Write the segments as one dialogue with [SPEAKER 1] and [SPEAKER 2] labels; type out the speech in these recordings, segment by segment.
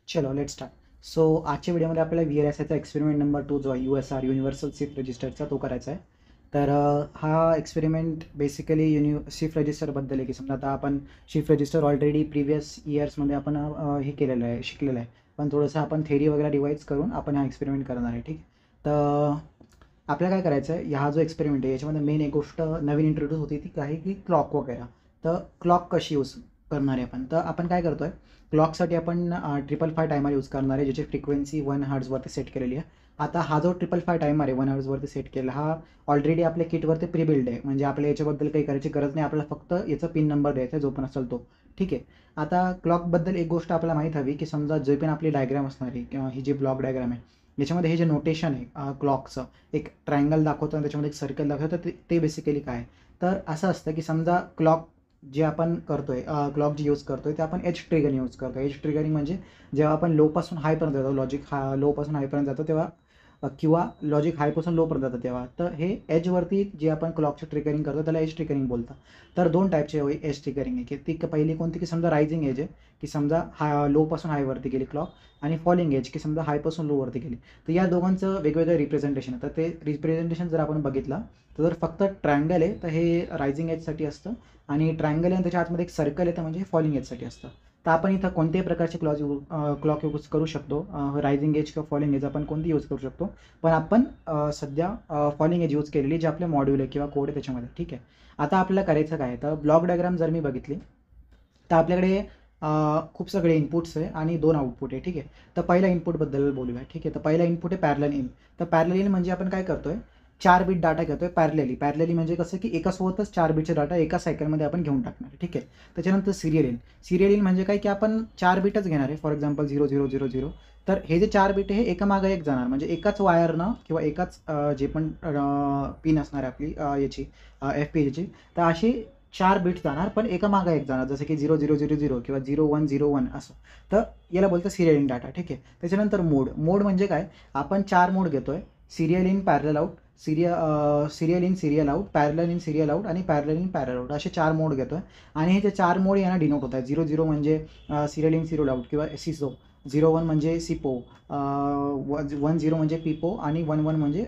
[SPEAKER 1] चलो let start. So आजच्या व्हिडिओमध्ये आपल्याला VLSIचा एक्सपेरिमेंट नंबर 2 जो आहे USR युनिव्हर्सल शिफ्ट रजिस्टरचा तो करायचा आहे. तर हा एक्सपेरिमेंट बेसिकली शिफ्ट रजिस्टरबद्दल आहे की समजा आता आपण शिफ्ट रजिस्टर ऑलरेडी प्रिव्हियस इयर्समध्ये आपण हे केलेलं आहे, शिकलेलं आहे. पण थोडंसं आपण थेरी वगैरे डिवाईज करून आपण हा एक्सपेरिमेंट करणार आहे. ठीक. तर आपल्याला काय करायचं आहे, हा जो एक्सपेरिमेंट आहे याच्यामध्ये मेन एक गोष्ट नवीन इंट्रोड्यूस होती ती काय की क्लॉक वगैरे. तर क्लॉक कशी यूज करणार आहे आपण, तर आपण काय करतो आहे, क्लॉकसाठी आपण 555 टायमर यूज करणार आहे, ज्याची फ्रिक्वेन्सी 1 हर्ट्झवरती सेट केलेली आहे. आता हा जो 555 टायमर आहे 1 हर्ट्झवरती सेट केला, हा ऑलरेडी आपल्या किटवरती प्री बिल्ड आहे. म्हणजे आपल्या याच्याबद्दल काही करायची गरज नाही, आपल्याला फक्त याचा पिन नंबर द्यायचा आहे जो पण असेल तो. ठीक आहे. आता क्लॉकबद्दल एक गोष्ट आपल्याला माहीत हवी की समजा जे पण आपली डायग्राम असणार आहे किंवा ही जी ब्लॉक डायग्राम आहे याच्यामध्ये हे जे नोटेशन आहे क्लॉकचं, एक ट्रायंगल दाखवतो आणि त्याच्यामध्ये एक सर्कल दाखवतो. तर ते बेसिकली काय, तर असं असतं की समजा क्लॉक जे आपण करतोय, क्लॉक जे यूज करतोय ते आपण एज ट्रिगरिंग यूज करतो. एज ट्रिगरिंग म्हणजे जेव्हा आपण लोपासून हायपर्यंत जातो, लॉजिक लोपासून हायपर्यंत जातो तेव्हा, किंवा लॉजिक हायपासून लोपर्यंत जातं तेव्हा, तर हे एजवरती जे आपण क्लॉकचं ट्रिगरिंग करतो त्याला एज ट्रिगरिंग बोलतात. तर दोन टाईपचे एज ट्रिगरिंग आहे की ती पहिली कोणती की समजा रायझिंग एज आहे की समजा लोपासून हायवरती गेली क्लॉक, आणि फॉलिंग एज की समजा हायपासून लोवरती गेली. तर या दोघांचं वेगवेगळं रिप्रेझेंटेशन आहे. तर ते रिप्रेझेंटेशन जर आपण बघितलं तर जर फक्त ट्रायंगल आहे तर हे रायझिंग एजसाठी असतं, आणि ट्रायंगल आहे त्याच्या आतमध्ये एक सर्कल येतं म्हणजे फॉलिंग एजसाठी असतं. तर आपण इथं कोणत्याही प्रकारचे क्लॉक यूज करू शकतो, रायझिंग एज किंवा फॉलिंग एज आपण कोणती यूज करू शकतो. पण आपण सध्या फॉलिंग एज यूज केलेली जे आपले मॉड्यूल आहे किंवा कोड आहे त्याच्यामध्ये. ठीक आहे. आता आपल्याला करायचं काय, तर ब्लॉक डायग्राम जर मी बघितली तर आपल्याकडे खूप सगळे इनपुट्स आहे आणि 2 आउटपुट आहे. ठीक आहे. तर पहिल्या इनपुटबद्दल बोलूया. ठीक आहे. तर पहिला इनपुट आहे पॅरलल इन. तर पॅरलल इन म्हणजे आपण काय करतोय, 4 बिट डाटा घेतोय पॅरलली. पॅरलली म्हणजे कसं की एकासोबतच 4 बिटचे डाटा एका सायकलमध्ये आपण घेऊन टाकणार. ठीक आहे. त्याच्यानंतर सिरियल इन. सिरियल इन म्हणजे काय की आपण 4 बिटच घेणार आहे. For example 0000. तर हे जे 4 बिट आहे हे एकामागे एक जाणार, म्हणजे एकाच वायरनं किंवा एकाच जे पण पिन असणार आहे आपली याची FPGAची, तर अशी 4 बिट जाणार पण एकामागे एक जाणार, जसं की 0000 किंवा 0101 असं. तर याला बोलतं सिरियल इन डाटा. ठीक आहे. त्याच्यानंतर मोड म्हणजे काय, आपण 4 मोड घेतोय, serial in parallel out, serial in serial out, parallel in serial out आणि पॅरलल इन पॅरलल आउट, असे 4 मोड घेतोय. आणि हे जे 4 मोड यांना डिनोट होत आहेत. 00 म्हणजे सिरियल इन सिरियल आउट किंवा सिसो, 01 म्हणजे सिपो, 10 म्हणजे पिपो आणि 11 म्हणजे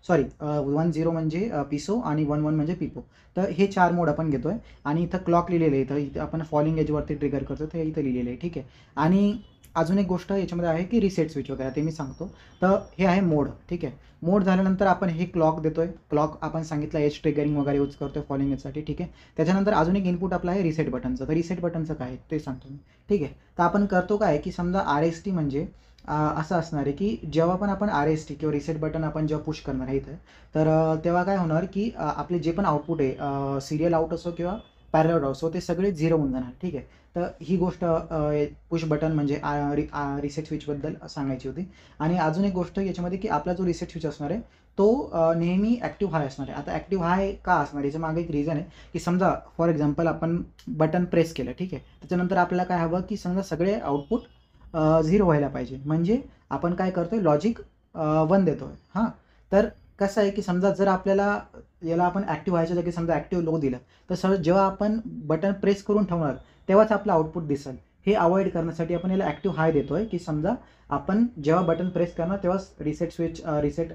[SPEAKER 1] 10 म्हणजे पिसो आणि 11 म्हणजे पिपो. तर हे 4 मोड आपण घेतोय. आणि इथं क्लॉक लिहिलेलं आहे, इथं आपण फॉलिंग एजवरती ट्रिगर करतो ते इथं लिहिलेलं आहे. ठीक आहे. आणि अजून एक गोष्ट याच्यामध्ये आहे की रिसेट स्विच वगैरे, ते मी सांगतो. तर हे आहे मोड. ठीक आहे. मोड झाल्यानंतर आपण हे क्लॉक देतोय. क्लॉक आपण सांगितलं एज ट्रिगरिंग वगैरे यूज करतोय फॉलिंग एजसाठी. ठीक आहे. त्याच्यानंतर अजून एक इनपुट आपलं आहे रिसेट बटनचं. तर रिसेट बटनचं काय ते सांगतो मी. ठीक आहे. तर आपण करतो काय की समजा RST म्हणजे असं असणार आहे की जेव्हा पण आपण RST किंवा रिसेट बटन आपण जेव्हा पुश करणार आहे इथं, तर तेव्हा काय होणार की आपले जे पण आउटपुट आहे, सिरियल आउट असो किंवा पॅरलल आउट असो, ते सगळे 0 होऊन जाणार. ठीक आहे. तर ही गोष्ट पुश बटन म्हणजे रिसेट स्विचबद्दल सांगायची होती. आणि अजून एक गोष्ट याच्यामध्ये की आपला जो रिसेट स्विच असणार आहे तो नेहमी ॲक्टिव्ह हाय असणार आहे. आता ॲक्टिव्ह हाय का असणार, याच्या मागे एक रिझन आहे की समजा फॉर एक्झाम्पल आपण बटन प्रेस केलं. ठीक आहे. त्याच्यानंतर आपल्याला काय हवं की समजा सगळे आउटपुट 0 व्हायला पाहिजे, म्हणजे आपण काय करतोय, लॉजिक 1 देतोय. हां. तर कसं आहे की समजा जर आपल्याला याला आपण ॲक्टिव्ह व्हायच्या जागी समजा ॲक्टिव्ह लो दिलं, तर जेव्हा आपण बटन प्रेस करून ठेवणार तेव्हाच आपलं आउटपुट दिसेल. हे अवॉइड करण्यासाठी आपण याला ॲक्टिव्ह हाय देतोय की समजा आपण जेव्हा बटन प्रेस करणार तेव्हाच रिसेट स्विच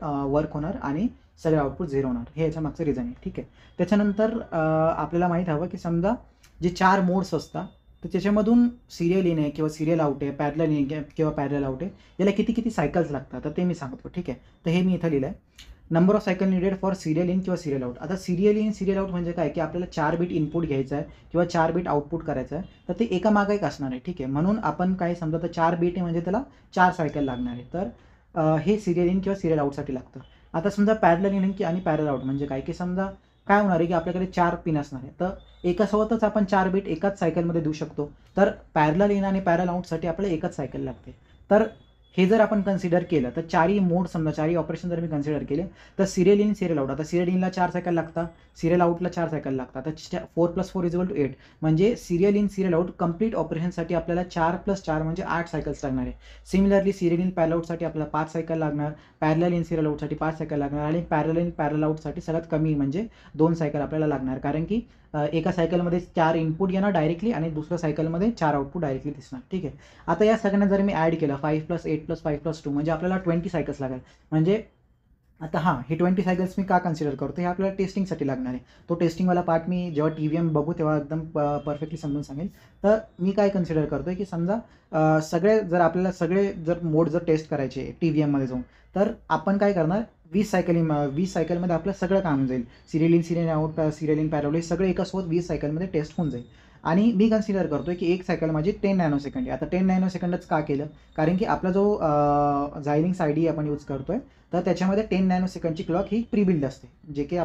[SPEAKER 1] वर्क होणार आणि सगळे आउटपुट 0 होणार. हे याच्या मागचं रिझन आहे. ठीक आहे. त्याच्यानंतर आपल्याला माहीत हवं की समजा जे 4 मोड्स असतात तर त्याच्यामधून सिरियल इन आहे किंवा सिरियल आउट आहे, पॅरलल इन किंवा पॅरलल आउट आहे, याला किती किती सायकल्स लागतात तर ते मी सांगतो. ठीक आहे. तर हे मी इथं लिहिलं आहे, number of cycle needed for serial in किंवा सिरियल आउट. आता सिरियल इन सिरियल आउट म्हणजे काय की आपल्याला 4 बिट इनपुट घ्यायचं आहे किंवा 4 बिट आउटपुट करायचं आहे, तर ते एकामागे एक असणार आहे. ठीक आहे. म्हणून आपण काय समजा तर 4 बिट आहे म्हणजे त्याला 4 सायकल लागणार आहे. तर हे सिरियल इन किंवा सिरियल आउटसाठी लागतं. आता समजा पॅरलल इन आणि पॅरलल आउट म्हणजे काय की समजा काय होणार आहे की आपल्याकडे 4 पिन असणार आहे, तर एकासोबतच आपण 4 बिट एकाच सायकलमध्ये देऊ शकतो. तर पॅरलल इन आणि पॅरलल आउटसाठी आपल्याला एकच सायकल लागते. तर हे जर आपण कन्सिडर केलं तर 4ही मोड समजा 4ही ऑपरेशन जर मी कन्सिडर केले तर सिरियल इन सिरियल आउट, आता सिरियल इनला 4 सायकल लागतात, सिरियल आउटला 4 सायकल लागतात. आता 4 + 4 = 8, म्हणजे serial in serial out complete ऑपरेशनसाठी आपल्याला 4 + 4 म्हणजे 8 सायकल्स लागणार आहे. सिमिलरली सिरियल इन पॅरलल आउटसाठी आपल्याला 5 सायकल लागणार, पॅरलल इन सिरियल आउटसाठी 5 सायकल लागणार, आणि पॅरलल इन पॅरलल आउटसाठी सगळ्यात कमी म्हणजे 2 सायकल आपल्याला लागणार. कारण की एका सायकलमध्ये 4 इनपुट येणार डायरेक्टली आणि दुसऱ्या सायकलमध्ये 4 आउटपुट डायरेक्टली दिसणार. ठीक आहे. आता या सगळ्यांना जर मी ॲड केलं 5 + 8 + 5 + 2 म्हणजे आपल्याला 20 सायकल्स लागेल. म्हणजे आता हां, हे 20 सायकल्स मी का कन्सिडर करतो, हे आपल्याला टेस्टिंगसाठी लागणार आहे. तो टेस्टिंगवाला पार्ट मी जेव्हा TVM बघू तेव्हा एकदम परफेक्टली समजून सांगेल. तर मी काय कन्सिडर करतो आहे, की समजा सगळे जर आपल्याला सगळे जर मोड जर टेस्ट करायचे TVMमध्ये जाऊन, तर आपण काय करणार 20 सायकलमध्ये आपलं सगळं काम होऊन जाईल. Serial in, serial out, serial in, parallel हे सगळे एकासोबत 20 सायकलमध्ये टेस्ट होऊन जाईल. आणि मी कन्सिडर करतो आहे, की एक सायकल माझी 10 नॅनो सेकंड आहे. आता 10 नॅनो सेकंडच का केलं? कारण की आपला जो Xilinx ID आपण यूज करतो आहे, तर त्याच्यामध्ये 10 नॅनो सेकंडची क्लॉक ही प्री बिल्ड असते, जे की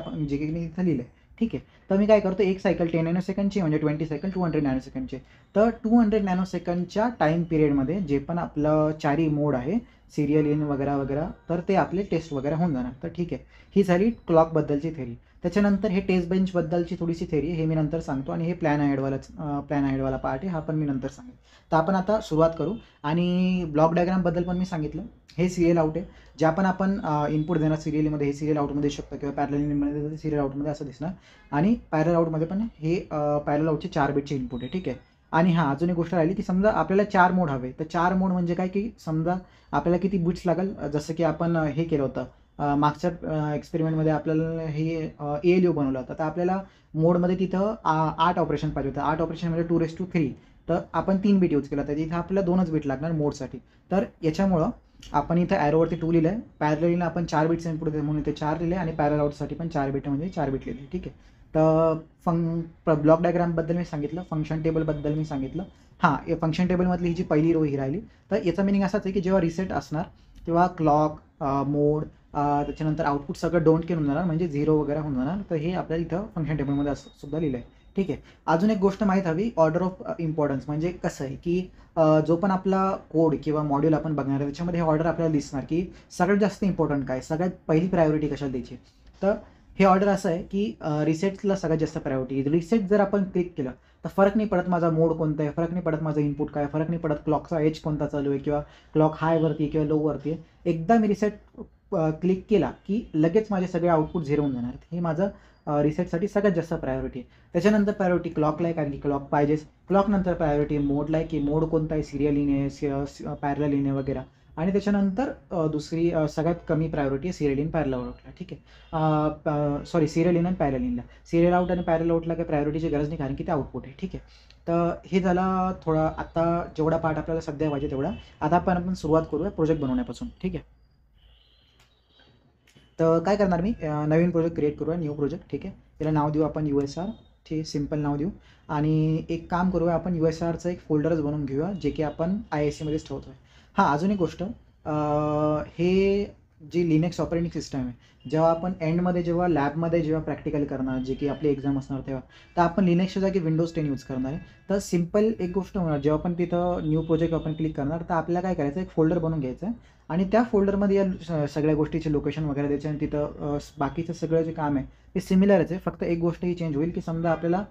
[SPEAKER 1] मी इथं लिहिलं आहे. ठीक आहे. तर मी काय करतो, एक सायकल 10 नॅनो सेकंडची म्हणजे 20 सायकल 200 नॅनो सेकंडचे. तर 200 नॅनो सेकंडच्या टाईम पिरियडमध्ये जे पण आपलं 4ही मोड आहे, सिरियल इन वगैरे वगैरे, तर ते आपले टेस्ट वगैरे होऊन जाणार. तर ठीक आहे. ही झाली क्लॉकबद्दलची थेरी. त्याच्यानंतर हे टेस्ट बेंचबद्दलची थोडीशी थेरी हे मी नंतर सांगतो आणि हे प्लॅन ॲडवाला पार्ट आहे, हा पण मी नंतर सांगेन. तर आपण आता सुरुवात करू. आणि ब्लॉक डायग्रामबद्दल पण मी सांगितलं. हे सिरियल आउट आहे. ज्या पण आपण इनपुट देणार सिरियलमध्ये, हे सिरियल आउटमध्ये शकतं किंवा पॅरलल इनमध्ये सिरियल आउटमध्ये असं दिसणार. आणि पॅरलल आउटमध्ये पण हे पॅरलल आउटचे 4 बिटचे इनपुट आहे. ठीक आहे. आणि हां, अजून एक गोष्ट राहिली, की समजा आपल्याला 4 मोड हवे, तर 4 मोड म्हणजे काय, की समजा आपल्याला किती बिट्स लागेल, जसं की आपण हे केलं होतं मागच्या एक्सपेरिमेंटमध्ये आपल्याला हे ALU बनवलं होतं. तर आपल्याला मोडमध्ये तिथं 8 ऑपरेशन पाहिजे होतं. 8 ऑपरेशन म्हणजे 2⁻3. तर आपण 3 बिट यूज केला, तर इथं आपल्याला 2च बिट लागणार मोडसाठी. तर याच्यामुळं आपण इथं ॲरोवरती 2 लिहिलं आहे. पॅरललीनं आपण 4 बिट्स इनपुट देतो म्हणून इथे 4 लिहिले आणि पॅरलल आउटसाठी पण 4 बिट म्हणजे 4 बिट लिहिले. ठीक आहे. तर ब्लॉक डायग्रामबद्दल मी सांगितलं, फंक्शन टेबलबद्दल मी सांगितलं. हां, फंक्शन टेबलमधली ही जी पहिली रो ही राहिली. तर याचा मिनिंग असाच आहे, की जेव्हा रिसेट असणार तेव्हा क्लॉक, मोड, त्याच्यानंतर आउटपुट सगळं डोंट केअर होऊन जाणार, म्हणजे 0 वगैरे होऊन जाणार. तर हे आपल्याला इथं फंक्शन टेबलमध्ये असं सुद्धा लिहिलं आहे. ठीक आहे. अजून एक गोष्ट माहीत हवी, ऑर्डर ऑफ इम्पॉर्टन्स. म्हणजे कसं आहे, की जो पण आपला कोड किंवा मॉड्यूल आपण बघणार आहे त्याच्यामध्ये हे ऑर्डर आपल्याला दिसणार, की सगळ्यात जास्त इम्पॉर्टंट काय, सगळ्यात पहिली प्रायोरिटी कशाला द्यायची. तर हे ऑर्डर असं आहे, की रिसेटला सगळ्यात जास्त प्रायोरिटी. रिसेट जर आपण क्लिक केलं तर फरक नाही पडत माझा मोड कोणता आहे, फरक नाही पडत माझं इनपुट काय, फरक नाही पडत क्लॉकचा एज कोणता चालू आहे किंवा क्लॉक हायवरती आहे किंवा लोवरती आहे. एकदा मी रिसेट क्लिक केला की लगेच माझे सगळे आउटपुट 0 होऊन जाणार. हे माझं रिसेटसाठी सगळ्यात जास्त प्रायोरिटी आहे. त्याच्यानंतर प्रायोरिटी क्लॉकला आहे, कारण की क्लॉक पाहिजेच. क्लॉकनंतर प्रायोरिटी मोडला आहे, की मोड कोणता आहे, सिरियल इन आहे, पॅरलल इन आहे वगैरे. आणि त्याच्यानंतर दुसरी सगळ्यात कमी प्रायोरिटी आहे सिरियल इन पॅरलल आउटला. ठीक आहे. सॉरी, सिरियल इन आणि पॅरलल इनला. सिरियल आउट आणि पॅरलल आउटला काही प्रायोरिटीची गरज नाही, कारण की ते आउटपुट आहे. ठीक आहे. तर हे झाला थोडा आता जेवढा पार्ट आपल्याला सध्या पाहिजे तेवढा. आता आपण सुरुवात करूया प्रोजेक्ट बनवण्यापासून. ठीक आहे. तर काय करणार मी, नवीन प्रोजेक्ट क्रिएट करूया, न्यू प्रोजेक्ट. ठीक आहे. याला नाव देऊ आपण USR. ठीक, सिम्पल नाव देऊ. आणि एक काम करूया, आपण USRचं एक फोल्डरच बनवून घेऊया, जे की आपण IICमध्येच ठेवतो आहे. हां, अजून एक गोष्ट, हे जी लिनक्स ऑपरेटिंग सिस्टम आहे, जेव्हा आपण एंडमध्ये जेव्हा लॅबमध्ये जेव्हा प्रॅक्टिकल करणार, जे की आपली एक्झाम असणार तेव्हा, तर आपण लिनक्सच्या जागी Windows 10 यूज करणार आहे. तर सिम्पल एक गोष्ट होणार, जेव्हा आपण तिथं न्यू प्रोजेक्ट आपण क्लिक करणार, तर आपल्याला काय करायचं, एक फोल्डर बनवून घ्यायचं आहे आणि त्या फोल्डरमध्ये या सगळ्या गोष्टीचे लोकेशन वगैरे द्यायचे आणि तिथं बाकीचं सगळं जे काम आहे ते सिमिलरच आहे. फक्त एक गोष्ट ही चेंज होईल, की समजा आपल्याला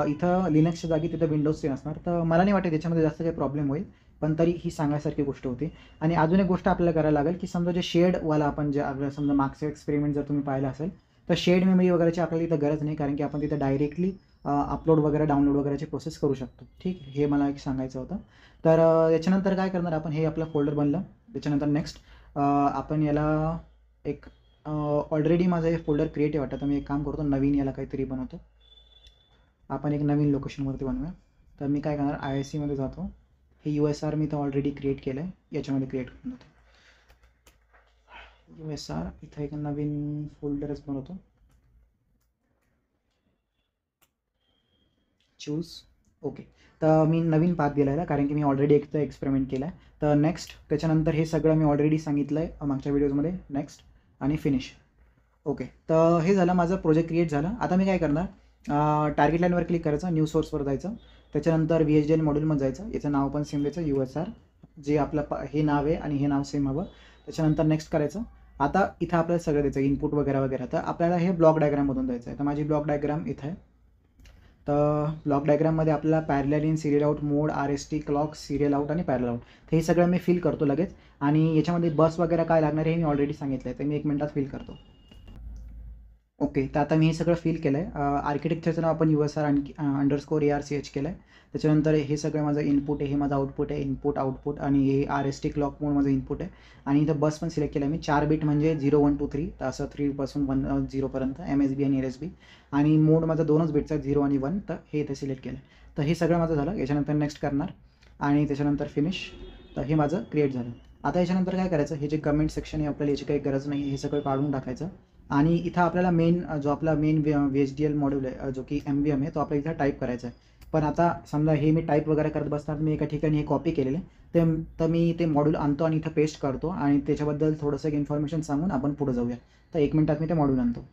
[SPEAKER 1] इथं लिनक्सच्या जागी तिथं Windows 10 असणार. तर मला नाही वाटत त्याच्यामध्ये जास्त काही प्रॉब्लेम होईल, पण तरी ही सांगायसारखी गोष्ट होती. आणि अजून एक गोष्ट आपल्याला करायला लागेल, की समजा जे शेडवाला आपण जे आपल्याला समजा मागचं एक्सपेरिमेंट जर तुम्ही पाहिलं असेल, तर शेड मेमरी वगैरेची आपल्याला इथं गरज नाही, कारण की आपण तिथं डायरेक्टली अपलोड वगैरे डाउनलोड वगैरेची प्रोसेस करू शकतो. ठीक, हे मला एक सांगायचं होतं. तर याच्यानंतर काय करणार आपण, हे आपलं फोल्डर बनलं. त्याच्यानंतर नेक्स्ट आपण याला एक ऑलरेडी माझं हे फोल्डर क्रिएट आहे वाटतं, तर मी एक काम करतो, नवीन याला काहीतरी बनवतो. आपण एक नवीन लोकेशनवरती बनवूया. तर मी काय करणार, IICमध्ये जातो. हे USR मी तर ऑलरेडी क्रिएट केलं आहे, याच्यामध्ये क्रिएट करून जातो. USR इथं एक नवीन फोल्डरच बनवतो. चूज. ओके. तर मी नवीन पाथ दिला आहे, कारण की मी ऑलरेडी एक तर एक्सपेरिमेंट केला आहे. तर नेक्स्ट, त्याच्यानंतर हे सगळं मी ऑलरेडी सांगितलं आहे मागच्या व्हिडिओजमध्ये. नेक्स्ट आणि फिनिश. ओके. तर हे झालं, माझं प्रोजेक्ट क्रिएट झालं. आता मी काय करणार, टार्गेट लाईनवर क्लिक करायचं, न्यू सोर्सवर जायचं. त्याच्यानंतर VHDL मॉड्यूलमध्ये जायचं. याचं नाव पण सेम द्यायचं, USR, जे आपलं हे नाव आहे आणि हे नाव सेम हवं. त्याच्यानंतर नेक्स्ट करायचं. आता इथं आपल्याला सगळं द्यायचं, इनपुट वगैरे वगैरे. तर आपल्याला हे ब्लॉक डायग्राममधून द्यायचं आहे. तर माझी ब्लॉक डायग्राम इथं आहे. तर ब्लॉक डायग्राममध्ये आपल्याला parallel in, serial out, mode, RST, clock, serial out आणि पॅरलल आउट. तर हे सगळं मी फिल करतो लगेच. आणि याच्यामध्ये बस वगैरे काय लागणार आहे हे मी ऑलरेडी सांगितलं आहे, तर मी 1 मिनिटात फिल करतो. ओके. तर आता मी हे सगळं फिल केलं आहे. आर्किटेक्चरचं नाव आपण USR अंडरस्कोर ARCH केलं आहे. त्याच्यानंतर हे सगळं माझं इनपुट आहे, हे माझं आउटपुट आहे, इनपुट, आउटपुट आणि हे RST क्लॉक मोड माझं इनपुट आहे आणि इथं बस पण सिलेक्ट केलं आहे मी. 4 बिट म्हणजे 0, 1, 2, 3 तर असं 3 पासून 1 0 पर्यंत MSB आणि LSB आणि मोड माझा 2च बिटचा 0 आणि 1 तर हे इथे सिलेक्ट केलं आहे. तर हे सगळं माझं झालं. याच्यानंतर नेक्स्ट करणार आणि त्याच्यानंतर फिनिश. तर हे माझं क्रिएट झालं. आता याच्यानंतर काय करायचं, हे जे कमेंट सेक्शन आहे आपल्याला याची काही गरज नाही, हे सगळं काढून टाकायचं आणि इथं आपल्याला जो आपला मेन VHDL मॉड्यूल आहे जो की MVM आहे तो आपल्याला इथं टाईप करायचा आहे. पण आता समजा हे मी टाईप वगैरे करत बसताना मी एका ठिकाणी हे कॉपी केलेलं आहे तर मी ते मॉड्यूल आणतो आणि इथं पेस्ट करतो आणि त्याच्याबद्दल थोडंसं इन्फॉर्मेशन सांगून आपण पुढे जाऊया. तर 1 मिनिटात मी ते मॉड्यूल आणतो.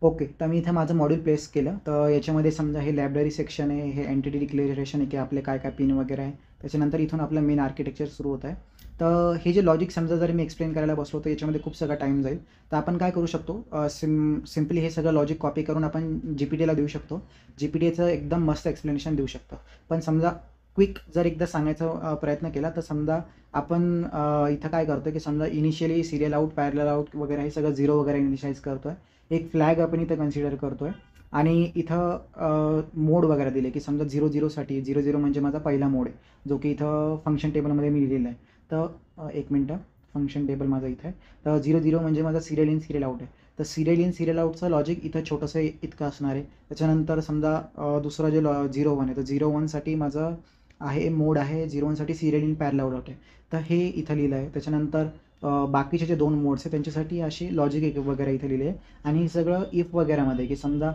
[SPEAKER 1] ओके. तर मी इथं माझं मॉड्यूल प्लेस केलं. तर याच्यामध्ये समजा हे लायब्ररी सेक्शन आहे, हे एंटिटी डिक्लेरेशन आहे की आपले काय काय पिन वगैरे आहे. त्याच्यानंतर इथून आपलं मेन आर्किटेक्चर सुरू होत आहे. तर हे जे लॉजिक समजा जर मी एक्सप्लेन करायला बसलो तर याच्यामध्ये खूप सगळा टाईम जाईल. तर आपण काय करू शकतो, सिम्पली हे सगळं लॉजिक कॉपी करून आपण GPTला देऊ शकतो. GPTचं एकदम मस्त एक्सप्लेनेशन देऊ शकतो. पण समजा क्विक जर एकदा सांगायचा प्रयत्न केला तर समजा आपण इथं काय करतो की समजा initially serial out, parallel out वगैरे हे सगळं 0 वगैरे इनिशियलाइज करतो आहे. एक फ्लॅग आपण इथं कन्सिडर करतो आहे आणि इथं मोड वगैरे दिले की समजा 0-0साठी 0-0 म्हणजे माझा पहिला मोड आहे जो की इथं फंक्शन टेबलमध्ये मी लिहिलेला आहे. तर 1 मिनटं, फंक्शन टेबल माझं इथं आहे. तर 0-0 म्हणजे माझा सिरियल इन सिरियल आउट आहे. तर सिरियल इन सिरियल आउटचं लॉजिक इथं छोटंसं इतकं असणार आहे. त्याच्यानंतर समजा दुसरं जे 0-1 आहे तर 0-1साठी माझं आहे मोड आहे, 0-1साठी सिरियल इन पॅरलल आउट आहे. तर हे इथं लिहिलं आहे. त्याच्यानंतर बाकीचे जे 2 मोड्स आहेत त्यांच्यासाठी अशी लॉजिक वगैरे इथे लिहिले आहे आणि हे सगळं इफ वगैरेमध्ये की समजा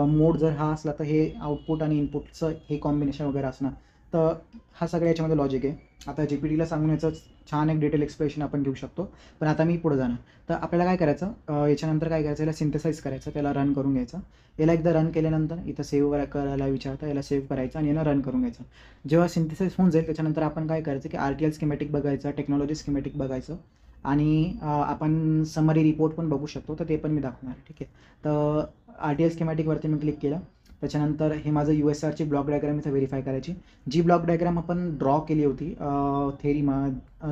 [SPEAKER 1] मोड जर हा असला तर हे आउटपुट आणि इनपुटचं हे कॉम्बिनेशन वगैरे असणार. तर हा सगळं याच्यामध्ये लॉजिक आहे. आता GPTला सांगून याचं छान एक डिटेल एक्सप्लेनेशन आपण घेऊ शकतो. पण आता मी पुढे जाणार. तर आपल्याला काय करायचं, याच्यानंतर काय करायचं, याला सिंथेसाइज करायचं, त्याला रन करून घ्यायचं. याला एकदा रन केल्यानंतर इथं सेव्ह करायला विचारतं, याला सेव्ह करायचं आणि याला रन करून घ्यायचं. जेव्हा सिंथेसाइज होऊन जाईल त्याच्यानंतर आपण काय करायचं की RTL स्कीमॅटिक बघायचं, टेक्नॉलॉजी स्कीमॅटिक बघायचं आणि आपण समरी रिपोर्ट पण बघू शकतो. तर ते पण मी दाखवणार आहे. ठीक आहे. तर RTL स्कीमॅटिकवरती मी क्लिक केलं. त्याच्यानंतर हे माझं USRची ब्लॉक डायग्राम इथं व्हेरीफाय करायची. जी ब्लॉक डायग्राम आपण ड्रॉ केली होती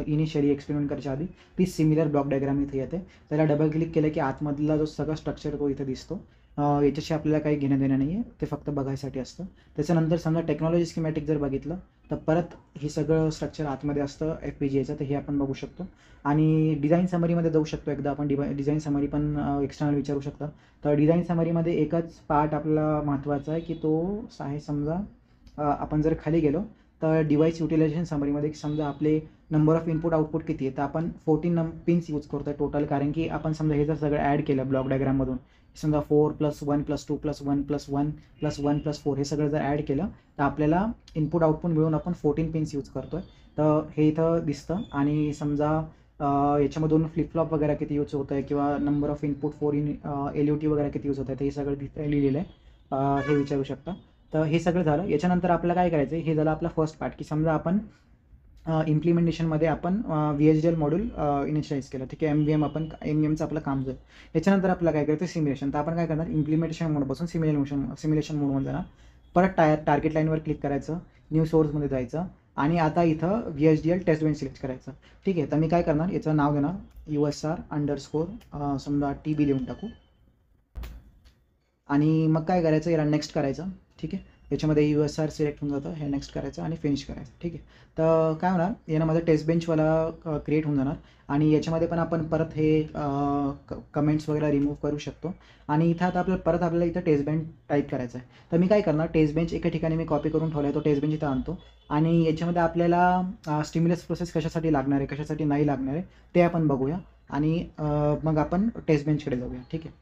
[SPEAKER 1] इनिशियली एक्सपेरिमेंट करायच्या आधी ती सिमिलर ब्लॉक डायग्राम इथे येते. त्याला डबल क्लिक केलं की आतमधला जो सगळा स्ट्रक्चर तो इथे दिसतो. याच्याशी आपल्याला काही घेणं देणं नाही आहे, ते फक्त बघायसाठी असतं. त्याच्यानंतर समजा टेक्नॉलॉजी स्कीमॅटिक जर बघितलं तर परत हे सगळं स्ट्रक्चर आतमध्ये असतं FPGAचं, तर हे आपण बघू शकतो. आणि डिझाईन समरीमध्ये जाऊ शकतो एकदा आपण. डिझाईन समरी पण एक्सटर्नल विचारू शकता. तर डिझाईन समरीमध्ये एकच पार्ट आपला महत्त्वाचा आहे की तो आहे समजा आपण जर खाली गेलो तर डिव्हाइस युटिलायझेशन समरीमध्ये समजा आपले नंबर ऑफ इनपुट आउटपुट किती आहे तर आपण 14 पिन्स यूज करतो आहे टोटल. कारण की आपण समजा हे जर सगळं ॲड केलं ब्लॉक डायग्राममधून समजा 4+1+2+1+1+1+4 हे सगळं जर ॲड केलं तर आपल्याला इनपुट आउटपुट मिळून आपण 14 पिन्स यूज करतो आहे. तर हे इथं दिसतं. आणि समजा याच्यामधून फ्लिपफ्लॉप वगैरे किती यूज होतं आहे किंवा number of input 4 in LUT वगैरे किती यूज होत आहे तर हे सगळं लिहिलेलं आहे. हे विचारू शकता. तर हे सगळं झालं. याच्यानंतर आपल्याला काय करायचं आहे, हे झालं आपला फर्स्ट पार्ट की समजा आपण इम्प्लिमेंटेशनमध्ये आपण VHDL मॉड्यूल इनिशियलाइज केलं. ठीक आहे. MVMचं आपलं काम झालं. याच्यानंतर आपल्याला काय करायचं सिम्युलेशन. तर आपण काय करणार, इम्प्लिमेंटेशन मोडपासून सिम्युलेशन मोडमध्ये जाणार. परत टार्गेट लाईनवर क्लिक करायचं, न्यू सोर्समध्ये जायचं आणि आता इथं VHDL टेस्ट बेंच सिलेक्ट करायचं. ठीक आहे. तर मी काय करणार, याचं नाव देणार USR_ समजा TB लिहून टाकू आणि मग काय करायचं, याला नेक्स्ट करायचं. ठीक आहे. याच्यामध्ये USR सिलेक्ट होऊन जातं, हे नेक्स्ट करायचं आणि फिनिश करायचं. ठीक आहे. तर काय होणार, यानं माझं टेस्ट बेंचवाला क्रिएट होऊन जाणार आणि याच्यामध्ये पण आपण परत हे कमेंट्स वगैरे रिमूव्ह करू शकतो. आणि इथं आता आपल्याला इथं टेस्ट बेंच टाईप करायचं आहे. तर मी काय करणार, टेस्ट बेंच एका ठिकाणी मी कॉपी करून ठेवला आहे, तो टेस्ट बेंच इथं आणतो आणि याच्यामध्ये आपल्याला स्टिम्युलस प्रोसेस कशासाठी लागणार आहे, कशासाठी नाही लागणार आहे ते आपण बघूया आणि मग आपण टेस्ट बेंचकडे जाऊया. ठीक आहे.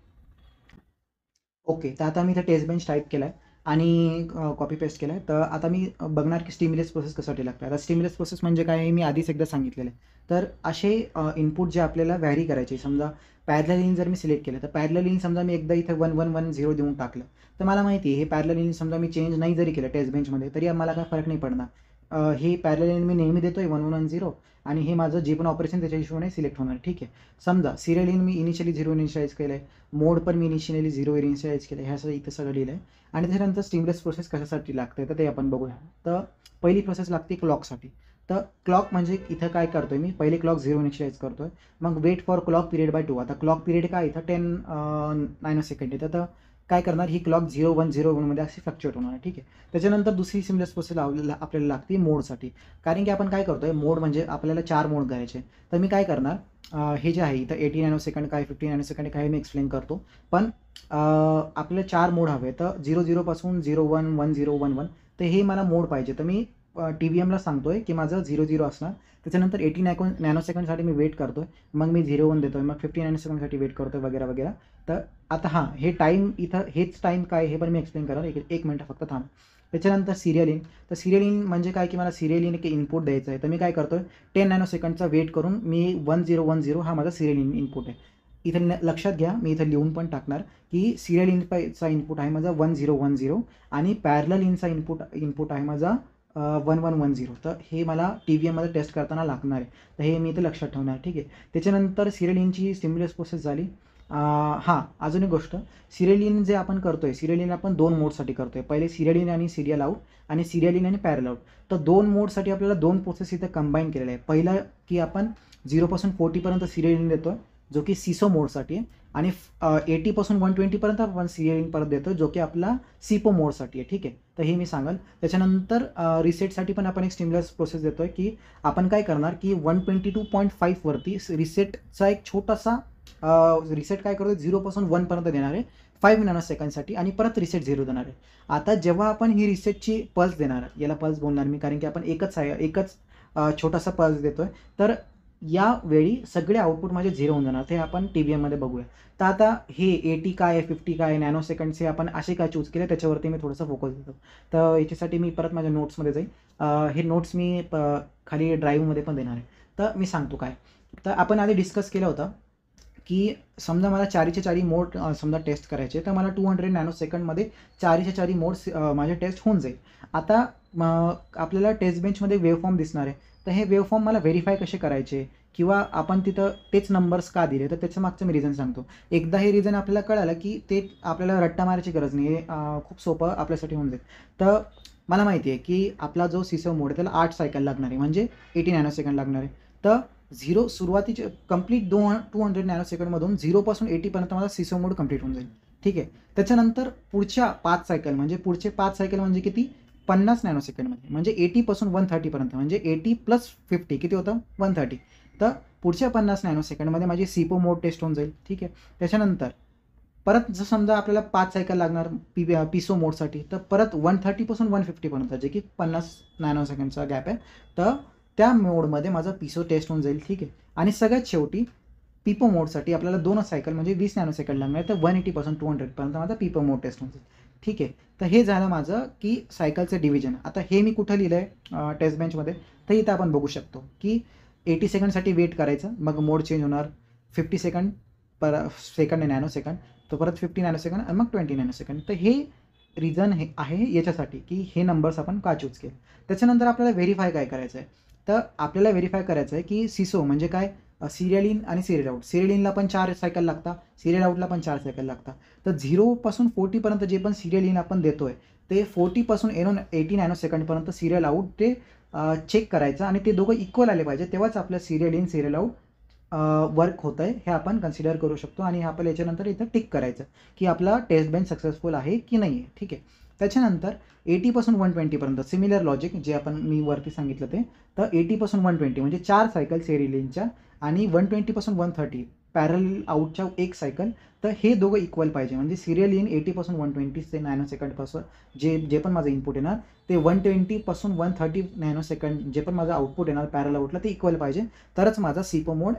[SPEAKER 1] ओके. तर आता मी इथं टेस्ट बेंच टाईप केला आहे आणि कॉपी पेस्ट केला आहे. तर आता मी बघणार की स्टिम्युलस प्रोसेस कशासाठी लागतं. आता स्टिम्युलस प्रोसेस म्हणजे काय हे मी आधीच एकदा सांगितलेलं आहे. तर असे इनपुट जे आपल्याला व्हॅरी करायचे, समजा पॅरलल इन जर मी सिलेक्ट केलं तर पॅरलल इन समजा मी एकदा इथं 1-1-1-0 देऊन टाकलं तर मला माहिती आहे हे पॅरलल इन समजा मी चेंज नाही जरी केलं टेस्ट बेंचमध्ये तरी मला काय फरक नाही पडणार. हे पॅरलल इन मी नेहमी देतो आहे 1-1-1-0 आणि हे माझं जे पण ऑपरेशन त्याच्या हिशोबाने सिलेक्ट होणार. ठीक आहे. समजा सिरियल इन मी इनिशियली 0 इनिशियलाइज केलं आहे, मोड पण मी इनिशियली 0 इनिशियलाइज केलं आहे, ह्या सगळं इथं सगळं लिहिलं आहे. आणि त्याच्यानंतर स्टिम्युलस प्रोसेस कशासाठी लागते तर ते आपण बघूया. तर पहिली प्रोसेस लागते क्लॉकसाठी. तर क्लॉक म्हणजे इथं काय करतोय मी, पहिले क्लॉक 0 इनिशियलाइज करतोय, मग wait for clock period by 2. आता क्लॉक पिरियड काय इथं 10 नॅनोसेकंड आहे, तर काय करणार, ही क्लॉक 0-1-0-1 मध्ये अशी फ्लक्च्युएट होणार आहे, ठीक आहे. त्याच्यानंतर दुसरी सिम्युलस प्रोसेस आपल्याला लागते मोडसाठी, कारण की आपण काय करतोय, मोड म्हणजे आपल्याला 4 मोड करायचे. तर मी काय करणार, हे जे आहे इथं 80 नॅनोसेकंड काय 50 नॅनोसेकंड काय मी एक्सप्लेन करतो, पण आपल्याला 4 मोड हवे. तर 0-0 पासून 0-1, 1-0, 1-1, तर हे मला मोड पाहिजे. तर मी TVMला सांगतोय की माझं 0-0 असणार, त्याच्यानंतर 80 नॅनोसेकंडसाठी मी वेट करतोय, मग मी 0-1 देतोय, मग 50 नॅनोसेकंडसाठी वेट करतोय वगैरे वगैरे. तर आता हां, हे टाईम इथं हेच टाईम काय हे पण मी एक्सप्लेन करणार, एक मिनटं फक्त थांब. त्याच्यानंतर सिरियल इन. तर सिरियल इन म्हणजे काय, की मला सिरियल इन एक इनपुट द्यायचं आहे. तर मी काय करतोय, 10 नॅनोसेकंडचा वेट करून मी 1010 हा माझा सिरियल इन इनपुट आहे. इथं लक्षात घ्या, मी इथं लिहून पण टाकणार की सिरियल इनचा इनपुट आहे माझा 1010 आणि पॅरलल इनचा इनपुट आहे माझा 1110. तर हे मला TVMमध्ये टेस्ट करताना लागणार आहे, तर हे मी इथे लक्षात ठेवणार, ठीक आहे. त्याच्यानंतर सिरियल इनची स्टिम्युलस प्रोसेस झाली. हां, अजून एक गोष्ट, सिरियल इन जे आपण करतोय, सिरियल इन आपण 2 मोडसाठी करतोय, पहिले सिरियल इन आणि सिरियल आउट, आणि सिरियल इन आणि पॅरल आउट. तर 2 मोडसाठी आपल्याला 2 प्रोसेस इथं कंबाईन केलेल्या आहे. पहिलं की आपण 0 पासून 40 पर्यंत सिरियल इन देतोय, जो की सिसो मोडसाठी आहे, आणि 80 पासून 120 पर्यंत आपण सिरियल इन परत देतो, जो की आपला सिपो मोडसाठी आहे, ठीक आहे. तर हे मी सांगाल. त्याच्यानंतर रिसेटसाठी पण आपण एक स्टिम्युलस प्रोसेस देतोय, की आपण काय करणार, की 122.5 वरती रिसेटचा एक छोटासा रिसेट काय करतो, 0 पासून 1 पर्यंत देणार आहे 5 नॅनोसेकंडसाठी, आणि परत रिसेट 0 देणार आहे. आता जेव्हा आपण ही रिसेटची पल्स देणार, याला पल्स बोलणार मी, कारण की आपण एकच छोटासा पल्स देतोय, तर यावेळी सगळे आउटपुट माझे 0 होऊन जाणार. ते आपण TVMमध्ये बघूया. तर आता हे 80 काय 50 काय नॅनोसेकंड्स हे आपण असे काय चूज केले, त्याच्यावरती मी थोडंसं फोकस देतो. तर याच्यासाठी मी परत माझ्या नोट्समध्ये जाईल. हे नोट्स मी खाली ड्राईव्हमध्ये पण देणार आहे. तर मी सांगतो काय. तर आपण आधी डिस्कस केलं होतं की समजा मला 4चे 4 मोड समजा टेस्ट करायचे, तर मला 200 नॅनोसेकंडमध्ये 4चे 4 मोड्स माझे टेस्ट होऊन जाईल. आता आपल्याला टेस्ट बेंचमध्ये वेव्हफॉर्म दिसणार आहे. तर हे वेव्हफॉर्म मला व्हेरीफाय कसे करायचे, किंवा आपण तिथं तेच नंबर्स का दिले, तर त्याच्या मागचं मी रिझन सांगतो. एकदा हे रिझन आपल्याला कळालं की ते आपल्याला रट्टा मारायची गरज नाही, हे खूप सोपं आपल्यासाठी होऊन जाईल. तर मला माहिती आहे की आपला जो सिसो मोड आहे त्याला 8 सायकल लागणार आहे, म्हणजे 80 नॅनोसेकंड लागणार आहे. तर सुरुवातीचे कंप्लीट 200 नॅनोसेकंडमधून 0 पासून 80 पर्यंत माझा सिसो मोड कंप्लीट होऊन जाईल, ठीक आहे. त्याच्यानंतर पुढच्या 5 सायकल म्हणजे किती, 50 नॅनोसेकंडमध्ये, म्हणजे 80 पासून 130 पर्यंत, म्हणजे 80 प्लस 50 किती होतं, 130. तर पुढच्या 50 नॅनोसेकंडमध्ये माझी सिपो मोड टेस्ट होऊन जाईल, ठीक आहे. त्याच्यानंतर परत जर समजा आपल्याला 5 सायकल लागणार पिसो मोडसाठी, तर परत 130 पासून 150 पर्यंत, जे की 50 नॅनोसेकंडचा गॅप आहे, तर त्या मोडमध्ये माझा पिसो टेस्ट होऊन जाईल, ठीक आहे. आणि सगळ्यात शेवटी पिपो मोडसाठी आपल्याला 2 सायकल म्हणजे 20 नॅनोसेकंड लागणार, तर 180 पासून 200 पर्यंत माझा पिपो मोड टेस्ट होऊन जाईल, ठीक आहे. तर हे झालं माझं की सायकलचं डिव्हिजन. आता हे मी कुठं लिहिलं आहे टेस्ट बेंचमध्ये, तर इथं आपण बघू शकतो की 80 सेकंडसाठी वेट करायचं, मग मोड चेंज होणार, 50 सेकंड सेकंड आहे नॅनोसेकंड, तो परत 50 नॅनोसेकंड, आणि मग 20 नॅनोसेकंड. तर हे रिझन हे आहे याच्यासाठी की हे नंबर्स आपण का चूज केले. त्याच्यानंतर आपल्याला व्हेरीफाय काय करायचं आहे, तर आपल्याला व्हेरीफाय करायचं आहे की सिसो म्हणजे काय, सिरियल इन आणि सिरियल आउट. सिरियल इनला पण 4 सायकल लागतात, सिरियल आउटला पण 4 सायकल लागतात. तर 0 पासून 40 पर्यंत जे पण सिरियल इन आपण देतोय, ते 40 पासून 80 नॅनोसेकंडपर्यंत सिरियल आउट ते चेक करायचं, आणि ते दोघं इक्वल आले पाहिजे, तेव्हाच आपलं serial in serial out work होतं आहे, हे आपण कन्सिडर करू शकतो. आणि आपल्याला याच्यानंतर इथं टिक करायचं की आपला टेस्ट बेंच सक्सेसफुल आहे की नाही आहे, ठीक आहे. त्याच्यानंतर 80 पासून 120 पर्यंत सिमिलर लॉजिक जे आपण मी वरती सांगितलं ते, तर 80 पासून 120 म्हणजे 4 सायकल सिरियल इनच्या, आणि 120 पासून 130 पॅरल आउटच्या 1 सायकल. तर हे दोघं इक्वल पाहिजे, म्हणजे सिरियल इन 80 पासून 120 नॅनोसेकंडपासून जे पण माझं इनपुट येणार, ते 120 पासून 130 नॅनोसेकंड जे पण माझं आउटपुट येणार पॅरल आउटला, ते इक्वल पाहिजे, तरच माझा सिपो मोड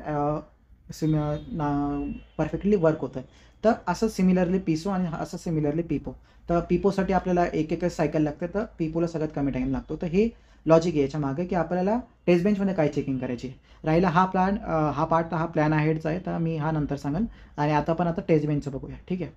[SPEAKER 1] परफेक्टली वर्क होतं आहे. तर असं सिमिलरली पिसो, आणि असं सिमिलरली पिपो. तर पिपोसाठी आपल्याला एक सायकल लागते, तर पिपोला सगळ्यात कमी टाईम लागतो. तर हे लॉजिक आहे याच्या मागे, की आपल्याला टेस्ट बेंचमध्ये काय चेकिंग करायची. राहिला हा पार्ट, तर हा प्लॅन आहेडचा आहे, तर मी हा नंतर सांगेन. आणि आता टेस्ट बेंचचं बघूया, ठीक आहे.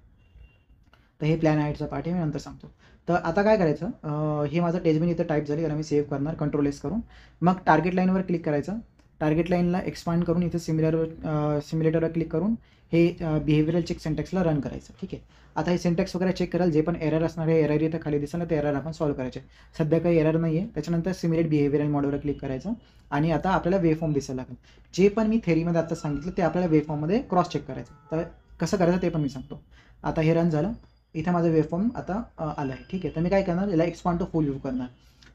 [SPEAKER 1] तर हे प्लॅन आहेडचा पार्ट आहे, मी नंतर सांगतो. तर आता काय करायचं, हे माझं टेस्ट बेंच इथं टाईप झाली, याला मी सेव्ह करणार कंट्रोल एस करून. मग टार्गेट लाईनवर क्लिक करायचं. टार्गेट लाईनला एक्सपांड करून इथे सिम्युलेटरवर क्लिक करून हे बिहेवियरल चेक सिंटॅक्सला रन करायचं. ठीक आहे. आता हे सिंटॅक्स वगैरे चेक कराल, जे पण एरर असणार आहे एरर इथं खाली दिसेल ना, ते एरर आपण सॉल्व्ह करायचे. सध्या काही एरर नाही आहे. त्याच्यानंतर सिम्युलेट बिहेवियरल मॉडलवर क्लिक करायचं आणि आता आपल्याला वेवफॉर्म दिसायला लागेल. जे पण मी थेरीमध्ये आता सांगितलं ते आपल्याला वेवफॉर्ममध्ये क्रॉस चेक करायचं. तर कसं करायचं ते पण मी सांगतो. आता हे रन झालं. इथं माझं वेवफॉर्म आता आलं आहे. ठीक आहे. तर मी काय करणार, याला एक्सपांड टू फुल व्ह्यू करणार.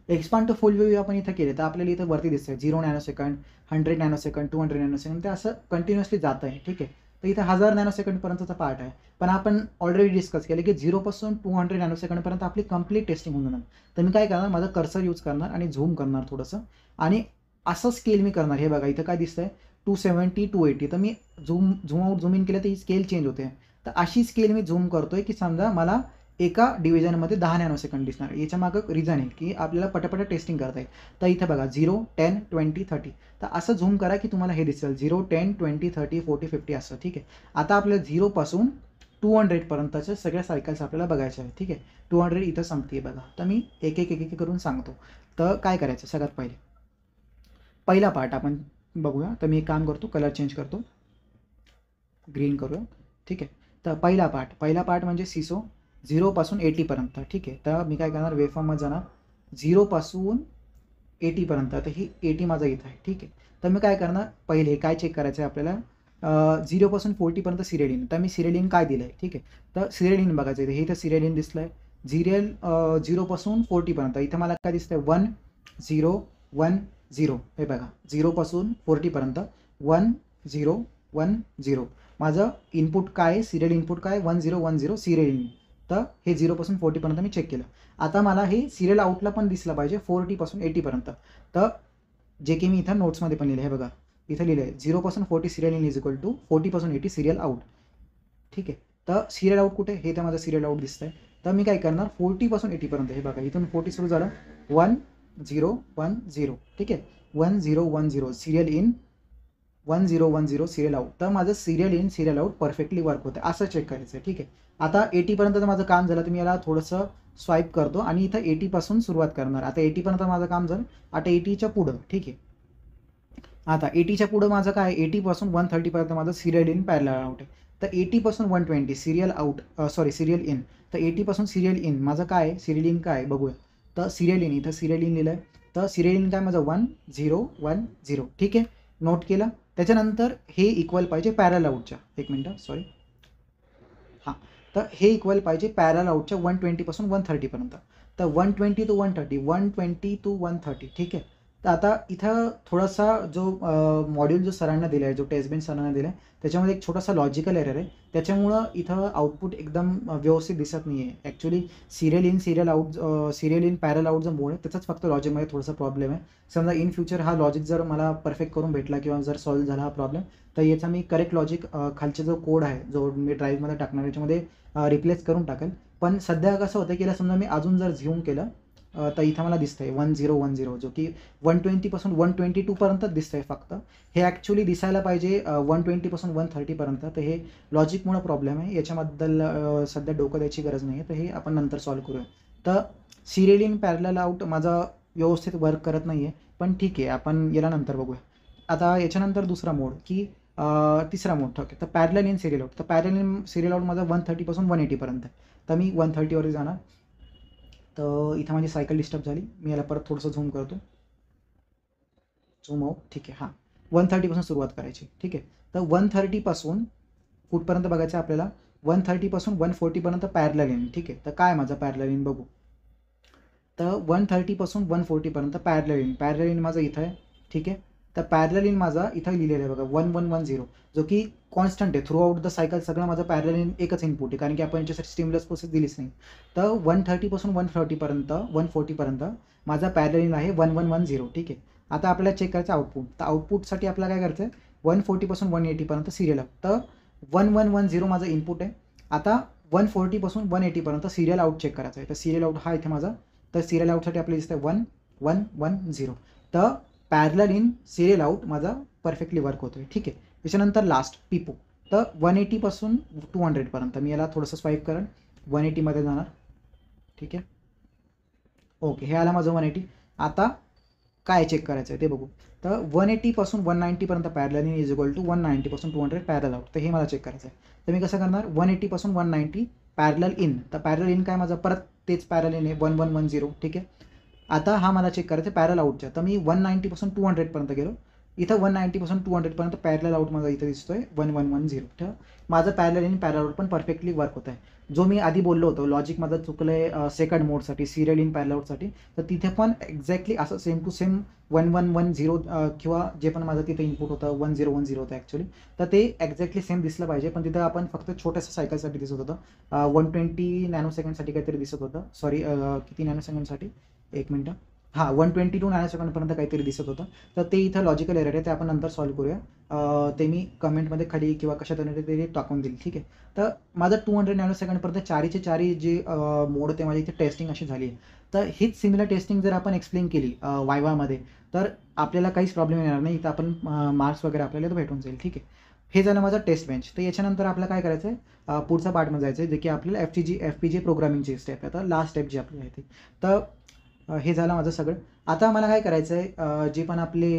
[SPEAKER 1] एक्सपांड टू फुल व्ह्यू आपण इथं केले तर आपल्याला इथं वरती दिसतंय 0 नॅनोसेकंड, 100 नॅनोसेकंड, 200 नॅनोसेकंड, ते असं कंटिन्युअसली जातं आहे. ठीक आहे. तर इथं 1000 नॅनोसेकंडपर्यंतचा पार्ट आहे. पण आपण ऑलरेडी डिस्कस केलं की 0 पासून 200 नॅनोसेकंडपर्यंत आपली कंप्लीट टेस्टिंग होऊन जाणार. तर मी काय करणार, माझं कर्सर यूज करणार आणि झूम करणार थोडंसं आणि असं स्केल मी करणार. हे बघा इथं काय दिसतंय 270, 280. तर मी झूम आउट झूम इन केलं तर ही स्केल चेंज होते. तर अशी स्केल मी झूम करतोय की समजा मला एका डिव्हिजनमध्ये 10 नॅनोसेकंड दिसणार. याच्या मागं रिझन आहे की आपल्याला पटापट टेस्टिंग करता येईल. तर इथं बघा 0, 10, 20, 30. तर असं झूम करा की तुम्हाला हे दिसेल 0, 10, 20, 30, 40, 50 असं. ठीक आहे. आता आपल्याला 0 पासून 200 पर्यंतच्या सगळ्या सायकल्स आपल्याला बघायच्या आहेत. ठीक आहे. 200 इथं संपते बघा. तर मी एक एक करून सांगतो. तर काय करायचं, सगळ्यात पहिला पार्ट आपण बघूया. तर मी एक काम करतो, कलर चेंज करतो, ग्रीन करूया. ठीक आहे. तर पहिला पार्ट म्हणजे सिसो 0 पासून 80 पर्यंत. ठीक आहे. तर मी काय करणार, वेवफॉर्ममध्ये जाणार 0 पासून 80 पर्यंत. तर ही 80 माझा इथं आहे. ठीक आहे. तर मी काय करणार, पहिले काय चेक करायचं आहे आपल्याला, 0 पासून 40 पर्यंत सिरियल इन. तर मी सिरियल इन काय दिलं आहे. ठीक आहे. तर सिरियल इन बघायचं आहे. हे इथं सिरियल इन दिसलं आहे. 0 पासून 40 पर्यंत इथं मला काय दिसतंय 1 0 1 0. हे बघा 0 पासून 40 पर्यंत 1 0 1 0. माझं इनपुट काय आहे, सिरियल इनपुट काय 1010 सिरियल इन. तर हे 0 पासून 40 पर्यंत मी चेक केलं. आता मला हे सिरियल आउटला पण दिसलं पाहिजे 40 पासून 80 पर्यंत. तर जे की मी इथं नोट्समध्ये पण लिहिलं आहे. हे बघा इथं लिहिलं आहे 0 पासून 40 serial in is equal to 40 पासून 80 सिरियल आउट. ठीक आहे. तर सिरियल आउट कुठे, हे तर माझं सिरियल आउट दिसतंय. तर मी काय करणार 40 पासून 80 पर्यंत. हे बघा इथून 40 सुरू झालं 1 0 1 0. ठीक आहे. 1 0 1 0 सिरियल इन, 1 0 1 0 सिरियल आउट. तर माझं serial in serial out perfectly work होतं. असं चेक करायचं आहे. ठीक आहे. आता 80 पर्यंत माझं काम झालं. तर मी याला थोडंसं स्वाईप करतो आणि इथं 80 पासून सुरुवात करणार. आता 80 पर्यंत माझं काम झालं. आता 80च्या पुढं. ठीक आहे. आता 80च्या पुढं माझं काय, 80 पासून 130 पर्यंत माझं सिरियल इन पॅरलल आउट आहे. तर 80 पासून 120 सिरियल आउट, सिरियल इन. तर 80 पासून सिरियल इन माझं काय आहे, सिरियल इन काय आहे बघूया. तर सिरियल इन, इथं सिरियल इन लिहिलं आहे. तर सिरियल इन काय माझं 1 0 1 0. ठीक आहे. नोट केलं. त्याच्यानंतर हे इक्वल पाहिजे पॅरल आउटच्या, एक मिनटं सॉरी, हां. तर हे इक्वल पाहिजे पॅरल आउटच्या 120 पासून 130 पर्यंत. तर 120 टू 130, 120 टू 130. ठीक आहे. तर आता इथं थोडासा जो मॉड्यूल जो सरांना दिला आहे, जो टेस्ट बेंच सरांना दिला आहे, त्याच्यामध्ये एक छोटासा लॉजिकल एरर आहे. त्याच्यामुळं इथं आउटपुट एकदम व्यवस्थित दिसत नाही आहे. Actually serial in serial out, serial in parallel out जो मोड आहे त्याचाच फक्त लॉजिकमध्ये थोडासा प्रॉब्लेम आहे. समजा इन फ्युचर हा लॉजिक जर मला परफेक्ट करून भेटला किंवा जर सॉल्व्ह झाला हा प्रॉब्लेम, तर याचा मी करेक्ट लॉजिक खालचा जो कोड आहे जो मी ड्राईव्हमध्ये टाकणार याच्यामध्ये रिप्लेस करून टाकेल. पण सध्या कसं होतं की याला समजा मी अजून जर झूम केलं तर इथं मला दिसतंय 1 0 1 0, जो की 120 पासून 122 पर्यंतच दिसतंय फक्त. हे ॲक्च्युली दिसायला पाहिजे 120 पासून 130 पर्यंत. तर हे लॉजिकमुळं प्रॉब्लेम आहे. याच्याबद्दल सध्या डोकं द्यायची गरज नाही आहे. तर हे आपण नंतर सॉल्व्ह करूया. तर सिरियल इन पॅरलल आउट माझा व्यवस्थित वर्क करत नाही आहे. पण ठीक आहे, आपण याला नंतर बघूया. आता याच्यानंतर दुसरा मोड की तिसरा मोड. ठीक आहे. तर पॅरलल इन सिरियल आउट. तर पॅरलल इन सिरियल आउट माझा 130 पासून 180 पर्यंत आहे. तर मी 130 वरती जाणार. तर इथं माझी सायकल डिस्टर्ब झाली. मी याला परत थोडंसं झूम करतो, झूम आउट. ठीक आहे. हां, 130 पासून सुरुवात करायची. ठीक आहे. तर 130 पासून कुठपर्यंत बघायचं आहे आपल्याला, 130 पासून 140 पर्यंत पॅरलल इन. ठीक आहे. तर काय माझं पॅरलल इन बघू. तर 130 पासून 140 पर्यंत पॅरलल इन माझं इथं आहे. ठीक आहे. तर पॅरलल इन माझा इथं लिहिलेलं आहे बघा 1110, जो की कॉन्स्टंट आहे थ्रू आउट द सायकल. सगळं माझं पॅरलल इन एकच इनपुट आहे, कारण की आपण याच्यासाठी स्टिम्युलस प्रोसेस दिलीच नाही. तर 130 पासून 140 पर्यंत माझा पॅरलल इन आहे 1110. ठीक आहे. आता आपल्याला चेक करायचं आउटपुट. तर आउटपुटसाठी आपल्याला काय करायचं आहे, 140 पासून 180 पर्यंत सिरियल आउट. तर 1110 माझं इनपुट आहे. आता 140 पासून 180 पर्यंत सिरियल आउट चेक करायचं आहे. तर सिरियल आउट हा इथे माझा. तर सिरियल आउटसाठी आपल्याला दिसतं 1110. तर पॅरलल इन सिरियल आउट माझा परफेक्टली वर्क होतो आहे. ठीक आहे. त्याच्यानंतर लास्ट पिपो. तर 180 पासून 200 पर्यंत मी याला थोडंसं स्वाईप करेन, 180मध्ये जाणार. ठीक आहे. ओके, हे आलं माझं 180. आता काय चेक करायचं आहे ते बघू. तर 180 पासून 190 पर्यंत parallel in is equal to 190 पासून 200 पॅरलल आउट. तर हे मला चेक करायचं आहे. तर मी कसं करणार, 180 पासून 190 पॅरलल इन. तर पॅरलल इन काय माझं परत तेच पॅरलल इन आहे 1110. ठीक आहे. आता हा मला चेक करायचं आहे पॅरल आउटच्या. तर मी 190 पासून 200 पर्यंत गेलो. इथं 190 पासून 200 पर्यंत पॅरलल आउट माझा इथं दिसतोय 1110. तर माझं पॅरलल इन पॅरलल आउट पण परफेक्टली वर्क होत आहे. जो मी आधी बोललो होतो लॉजिक माझं चुकलं आहे सेकंड मोडसाठी सिरियल इन पॅरलल आउटसाठी, तर तिथे पण एक्झॅक्टली असं सेम टू सेम 1110 किंवा जे पण माझं तिथे इनपुट होतं 1010 होतं ॲक्च्युली. तर ते एक्झॅक्टली सेम दिसलं पाहिजे. पण तिथं आपण फक्त छोट्याशा सायकलसाठी दिसत होतं 120 नॅनो सेकंडसाठी काहीतरी दिसत होतं. सॉरी किती नॅनो सेकंडसाठी, एक मिनटं, हां 122 नॅनो सेकंडपर्यंत काहीतरी दिसत होतं. तर ते इथं लॉजिकल एरर आहे, ते आपण नंतर सॉल्व्ह करूया. ते मी कमेंटमध्ये खाली किंवा कशात ते टाकून देईल. ठीक आहे. तर माझं 200 नॅनो सेकंडपर्यंत चारीचे चारी जे मोड होते माझी इथे टेस्टिंग अशी झाली आहे. तर हीच सिमिलर टेस्टिंग जर आपण एक्सप्लेन केली वायवामध्ये, तर आपल्याला काहीच प्रॉब्लेम येणार नाही. इथं आपण मार्क्स वगैरे आपल्याला भेटून जाईल. ठीक आहे. हे झालं माझं टेस्ट बेंच. तर याच्यानंतर आपल्याला काय करायचं आहे, पुढचा पार्टमध्ये जायचं आहे, जे की आपल्याला FPGA प्रोग्रामिंगची स्टेप आहे. तर लास्ट स्टेप जी आपली आहे ती. तर हे झालं माझं सगळं. आता मला काय करायचं आहे, जे पण आपले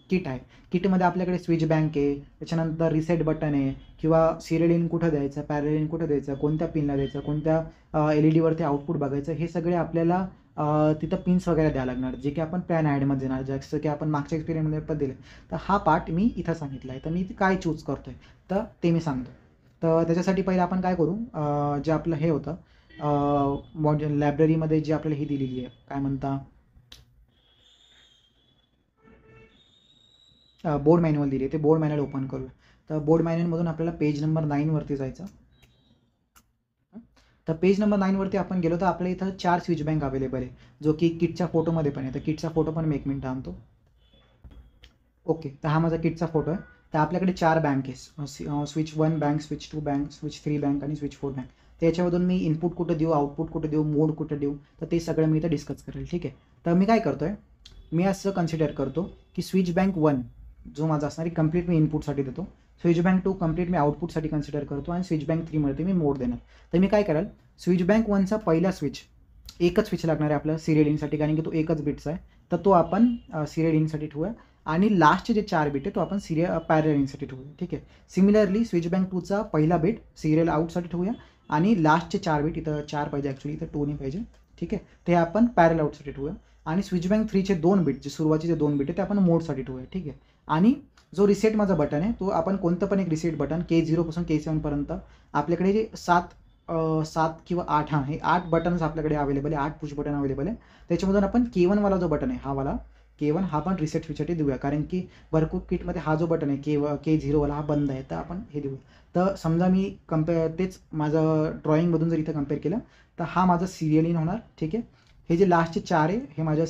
[SPEAKER 1] किट आहे, किटमध्ये आपल्याकडे स्विच बँक आहे, त्याच्यानंतर रिसेट बटन आहे, किंवा सिरियल इन कुठं द्यायचं, पॅरलल इन कुठं द्यायचं, कोणत्या पिनला द्यायचं, कोणत्या LED वरती आउटपुट बघायचं, हे सगळे आपल्याला तिथं पिन्स वगैरे द्यावं लागणार, जे की आपण प्लॅन ॲडमध्ये देणार, जसं की आपण मागच्या एक्सपिरियन्समध्ये पण दिलं. तर हा पार्ट मी इथं सांगितला आहे. तर मी काय चूज करतो आहे तर ते मी सांगतो. तर त्याच्यासाठी पहिलं आपण काय करू, जे आपलं हे होतं मॉड्यूल लायब्ररीमध्ये जी आपल्याला ही दिलेली आहे, काय म्हणता, बोर्ड मॅन्युअल दिली आहे, ते बोर्ड मॅन्युअल ओपन करूया. तर बोर्ड मॅन्युअलमधून आपल्याला पेज नंबर 9वरती जायचं. तर पेज नंबर 9वरती आपण गेलो तर आपल्या इथं 4 स्विच बँक अवेलेबल आहे, जो की किटच्या फोटोमध्ये पण आहे. तर किटचा फोटो पण मी एक मिनिट आणतो. ओके. तर हा माझा किटचा फोटो आहे. तर आपल्याकडे 4 बँक आहे, switch 1 bank, switch 2 bank, switch 3 bank आणि स्विच 4 बँक. त्याच्यामधून मी इनपुट कुठं देऊ, आउटपुट कुठं देऊ, मोड कुठं देऊ, तर ते सगळं मी इथं डिस्कस करेल. ठीक आहे. तर मी काय करतो आहे, मी असं कन्सिडर करतो की स्विच बँक 1 जो माझा असणार आहे कंप्लीट मी इनपुटसाठी देतो, स्विच बँक 2 कंप्लीट मी आउटपुटसाठी कन्सिडर करतो, आणि स्विच बँक 3मध्ये मी मोड देणार. तर मी काय कराल, स्विच बँक 1चा पहिला स्विच, एकच स्विच लागणार आहे आपल्याला सिरियल इनसाठी, कारण की तो एकच बिटचा आहे. तर तो आपण सिरियल इनसाठी ठेवूया, आणि लास्टचे जे 4 बिट आहे तो आपण पॅरलल इनसाठी ठेवूया. ठीक आहे. सिमिलरली स्विच बँक 2चा पहिला बिट सिरियल आउटसाठी ठेवूया, आणि लास्टचे 4 बिट, इथं 4 पाहिजे ॲक्च्युली, इथं 2 नाही पाहिजे. ठीक आहे. ते आपण पॅरलल आउटसाठी ठेवूया, आणि स्विच बँक 3चे 2 बिट, जे सुरुवातीचे 2 बिट आहे ते आपण मोडसाठी ठेवूया. ठीक आहे. आणि जो रिसेट माझा बटन आहे, तो आपण कोणतं पण एक रिसेट बटन K0 पासून K7 पर्यंत, आपल्याकडे जे 7 किंवा 8, हे 8 बटन्स आपल्याकडे अवेलेबल आहे, 8 पुश बटन अवेलेबल आहे. त्याच्यामधून आपण K1 वाला जो बटन आहे, हा वाला K1 हा पण रिसेट स्विचसाठी देऊया, कारण की भरपूर किटमध्ये हा जो बटन आहे K0 वाला हा बंद आहे, तर आपण हे देऊया. तर समजा मी तेच माझं ड्रॉईंगमधून जर इथं कम्पेअर केलं, तर हा माझा सिरियल इन होणार. ठीक आहे. हे जे लास्टचे 4 आहे हे माझ्या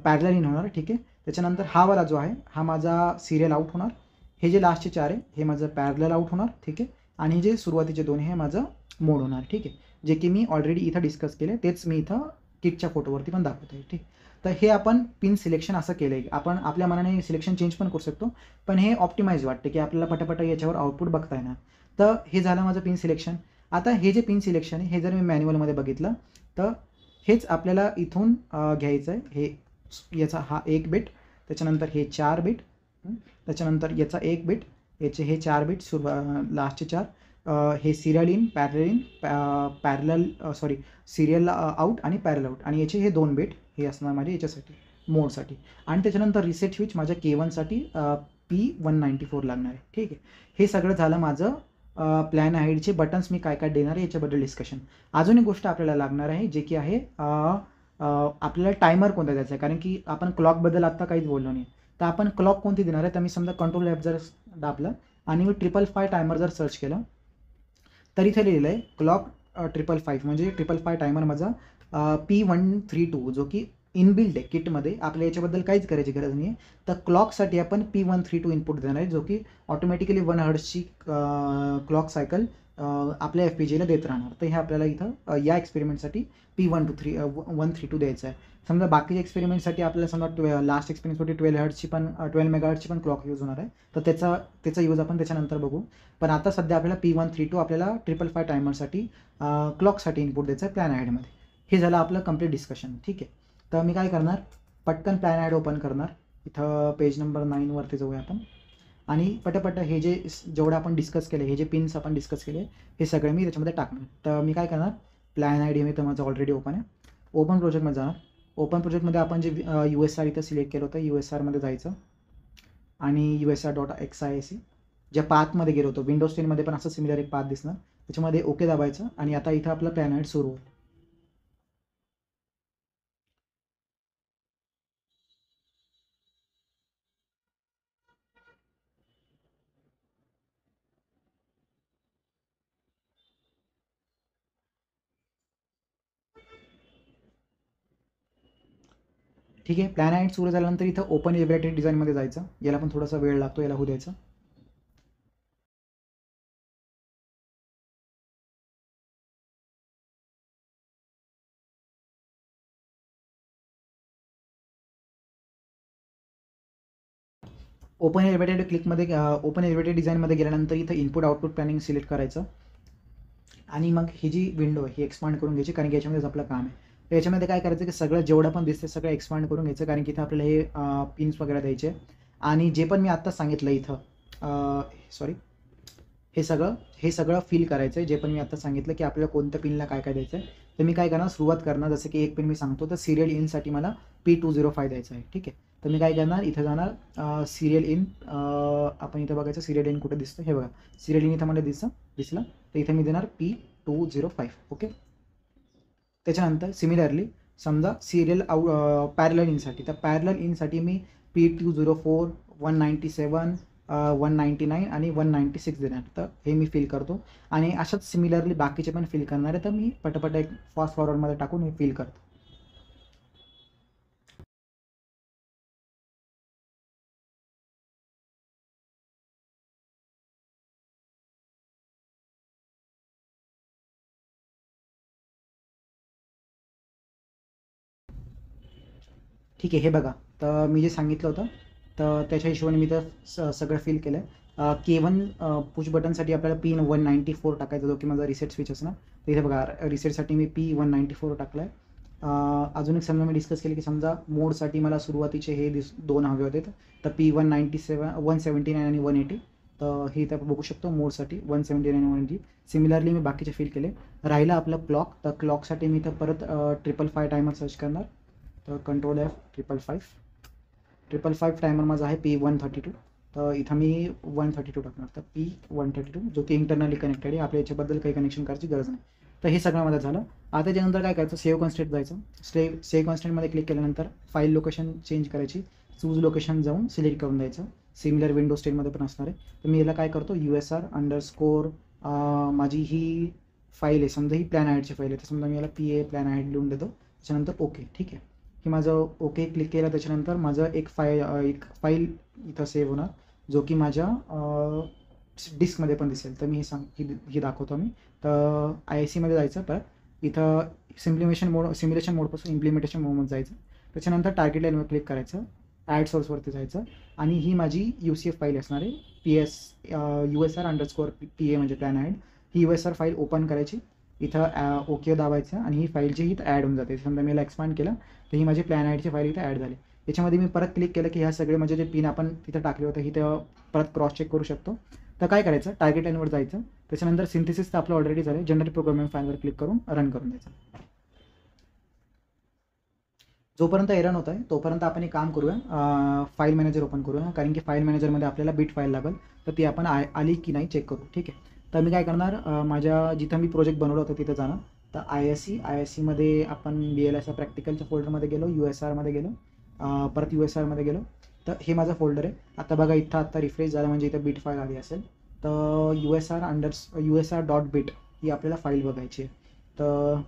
[SPEAKER 1] पॅरलल इन होणार. ठीक आहे. त्याच्यानंतर हा वाला जो आहे हा माझा सिरियल आउट होणार. हे जे लास्टचे 4 आहे हे माझं पॅरलल आउट होणार. ठीक आहे. आणि जे सुरुवातीचे 2 हे माझं मोड होणार. ठीक आहे. जे की मी ऑलरेडी इथं डिस्कस केले, तेच मी इथं किटच्या फोटोवरती पण दाखवत आहे. ठीक. तर हे आपण पिन सिलेक्शन असं केलं आहे. आपण आपल्या मनाने सिलेक्शन चेंज पण करू शकतो, पण हे ऑप्टिमाइज वाटते की आपल्याला पटापट याच्यावर आउटपुट बघता येणार. तर हे झालं माझं पिन सिलेक्शन. आता हे जे पिन सिलेक्शन आहे हे जर मी मॅन्युअलमध्ये बघितलं, तर हेच आपल्याला इथून घ्यायचं आहे. याचा हा 1 बिट, त्याच्यानंतर हे 4 बिट, त्याच्यानंतर याचा 1 बिट, याचे हे 4 बिट, लास्टचे 4, हे serial in, parallel serial out आणि पॅरल आउट, आणि याचे हे 2 बिट हे असणार माझे याच्यासाठी मोडसाठी. आणि त्याच्यानंतर रिसेट स्विच माझ्या K1साठी P194 लागणार आहे. ठीक आहे. हे सगळं झालं माझं प्लॅन हाईडचे बटन्स मी काय काय देणार आहे याच्याबद्दल डिस्कशन. अजून एक गोष्ट आपल्याला लागणार आहे, जे की आहे आपल्याला टायमर कोणता द्यायचा आहे, कारण की आपण क्लॉकबद्दल आत्ता काहीच बोललो नाही. तर आपण क्लॉक कोणती देणार आहे, तर मी समजा कंट्रोल F जर दाबलं आणि मी 555 टायमर जर सर्च केलं, तर इथे लिहिलं आहे क्लॉक 555, म्हणजे 555 टायमर माझा P132, जो की इनबिल्ड आहे किटमध्ये, आपल्या याच्याबद्दल काहीच करायची गरज नाही आहे. तर क्लॉकसाठी आपण P132 इनपुट देणार आहे, जो की ऑटोमॅटिकली 1 हर्ट्जची क्लॉक सायकल आपल्या FPGAला देत राहणार. तर हे आपल्याला इथं या एक्सपेरिमेंटसाठी P132 द्यायचं आहे. समजा बाकीच्या एक्सपेरिमेंटसाठी आपल्याला समजा लास्ट एक्सपेरिमेंटसाठी 12 मेगाहर्ट्जची पण क्लॉक यूज होणार आहे, तर त्याचा यूज आपण त्याच्यानंतर बघू. पण आता सध्या आपल्याला P132 आपल्याला 555 टायमरसाठी क्लॉकसाठी इनपुट द्यायचं आहे प्लॅन हाईडमध्ये. हे झालं आपलं कंप्लीट डिस्कशन. ठीक आहे. तर मी काय करणार, पटकन प्लॅन ॲड ओपन करणार. इथं पेज नंबर 9वरती जाऊया आपण आणि पटापट हे जे जेवढं आपण डिस्कस केले, हे जे पिन्स आपण डिस्कस केले, हे सगळे मी त्याच्यामध्ये टाकणार. तर मी काय करणार, प्लॅन आय डी मी तर माझं ऑलरेडी ओपन आहे. ओपन प्रोजेक्टमध्ये जाणार. ओपन प्रोजेक्टमध्ये आपण जे USR इथं सिलेक्ट केलं होतं, USRमध्ये जायचं आणि USR.XIAC ज्या पाथमध्ये गेलो होतो, विंडोज 10मध्ये पण असं सिमिलर एक पाथ दिसणार, त्याच्यामध्ये ओके दाबायचं आणि आता इथं आपलं प्लॅन ॲड सुरू होईल. ठीक आहे, प्लॅन ॲड सुरू झाल्यानंतर इथं ओपन एलिव्हेटेड डिझाईनमध्ये जायचं. याला पण थोडासा वेळ लागतो, याला होऊ द्यायचं. ओपन एलिव्हेटेड क्लिकमध्ये ओपन एलिव्हेटेड डिझाईनमध्ये गेल्यानंतर इथं इनपुट आउटपुट प्लॅनिंग सिलेक्ट करायचं आणि मग ही जी विंडो आहे ही एक्सपांड करून घ्यायची, कारण की याच्यामध्येच आपलं काम आहे. तर याच्यामध्ये काय करायचं की सगळं जेवढं पण दिसतं सगळं एक्सपांड करून घ्यायचं, कारण की इथं आपल्याला हे पिन्स वगैरे द्यायचे आणि जे पण मी आत्ता सांगितलं इथं सॉरी हे सगळं फिल करायचं आहे. जे पण मी आता सांगितलं की आपल्याला कोणत्या पिनला काय काय द्यायचं आहे, तर मी काय करणार, सुरुवात करणार. जसं की एक पिन मी सांगतो, तर सिरियल इनसाठी मला P205 द्यायचं आहे. ठीक आहे, तर मी काय करणार, इथं जाणार, सिरियल इन, आपण इथं बघायचं सिरियल इन कुठे दिसतं, हे बघा सिरियल इन इथं मला दिसलं, तर इथं मी देणार P205. ओके, त्याच्यानंतर सिमिलरली समजा सिरियल पॅरलल इनसाठी, तर पॅरलल इनसाठी मी P204, 197, 199 आणि 196 देणार. तर हे मी फिल करतो आणि अशाच सिमिलरली बाकीचे पण फिल करणार आहे. तर मी पटापट एक फास्ट फॉरवर्डमध्ये टाकून हे फिल करतो. ठीक आहे, हे बघा, तर मी जे सांगितलं होतं तर त्याच्या हिशोबाने मी तर सगळं फिल केलं आहे. K1 पुश बटनसाठी आपल्याला P194 टाकायचा, जो की माझा रिसेट स्विच असणार. तर इथे बघा, रिसेटसाठी मी P194 टाकलं आहे. अजून एक समजा मी डिस्कस केलं की समजा मोडसाठी मला सुरुवातीचे हे दोन हवे होते, तर P197, 179 आणि 180. तर हे इथं बघू शकतो मोडसाठी 179 आणि 180. सिमिलरली मी बाकीचे फिल केले. राहिलं आपलं क्लॉक, तर क्लॉकसाठी मी इथं परत 555 टायमर सर्च करणार. तर कंट्रोल F 555 टायमर माझा आहे P132. तर इथं मी 132 टाकणार. तर P132 जो की इंटरनली कनेक्टेड आहे, आपल्या याच्याबद्दल काही कनेक्शन करायची गरज नाही. तर हे सगळं माझं झालं. आता त्याच्यानंतर काय करायचं, सेव्ह कॉन्स्टेंट जायचं. सेव्ह कॉन्स्टेंटमध्ये क्लिक केल्यानंतर फाईल लोकेशन चेंज करायची, चूज लोकेशन जाऊन सिलेक्ट करून द्यायचं. सिमिलर विंडोज 10मध्ये पण असणार आहे. तर मी याला काय करतो, USR_ माझी ही फाईल आहे, समजा ही प्लॅन ॲडची फाईल आहे, तर समजा मी याला PA प्लॅन ॲड लिहून देतो. त्याच्यानंतर ओके. ठीक आहे, की माझं ओके क्लिक केलं, त्याच्यानंतर माझं एक फाईल इथं सेव्ह होणार, जो की माझ्या डिस्कमध्ये पण दिसेल. तर मी ही दाखवतो मी. तर IICमध्ये जायचं, परत इथं सिम्युलेशन मोडपासून इम्प्लिमेंटेशन मोडमध्ये जायचं. त्याच्यानंतर टार्गेट लाईनवर क्लिक करायचं, ॲड सोर्सवरती जायचं आणि ही माझी UCF फाईल असणार आहे, USR_PA म्हणजे प्लॅन ॲड. ही USR फाईल ओपन करायची, इथं ओके दाबायचं आणि ही फाईल जी इथं ॲड होऊन जाते. समजा मी याला एक्सपांड केलं, तर ही माझी प्लॅन ॲडची फाईल इथं ॲड झाली. याच्यामध्ये मी परत क्लिक केलं की ह्या सगळे म्हणजे जे पिन आपण तिथं टाकले होते इथं परत क्रॉस चेक करू शकतो. तर काय करायचं, टार्गेट लाईनवर जायचं, त्याच्यानंतर सिंथेसिस तर आपलं ऑलरेडी झालं, जनरल प्रोग्रामिंग फाईलवर क्लिक करून रन करून द्यायचं. जोपर्यंत एरन होत आहे तोपर्यंत आपण एक काम करूया, फाईल मॅनेजर ओपन करूया, कारण की फाईल मॅनेजरमध्ये आपल्याला बिट फाईल लागेल, तर ती आपण आली की नाही चेक करू. ठीक आहे, तर मी काय करणार, माझ्या जिथं मी प्रोजेक्ट बनवलं होतं तिथं जाणार. तर IICमध्ये आपण BLSA प्रॅक्टिकलच्या फोल्डरमध्ये गेलो, USRमध्ये गेलो, परत USRमध्ये गेलो. तर हे माझं फोल्डर आहे. आता बघा इथं आत्ता रिफ्रेश झालं म्हणजे इथं बिट फाईल आली असेल. तर USR.bit ही आपल्याला फाईल बघायची आहे. तर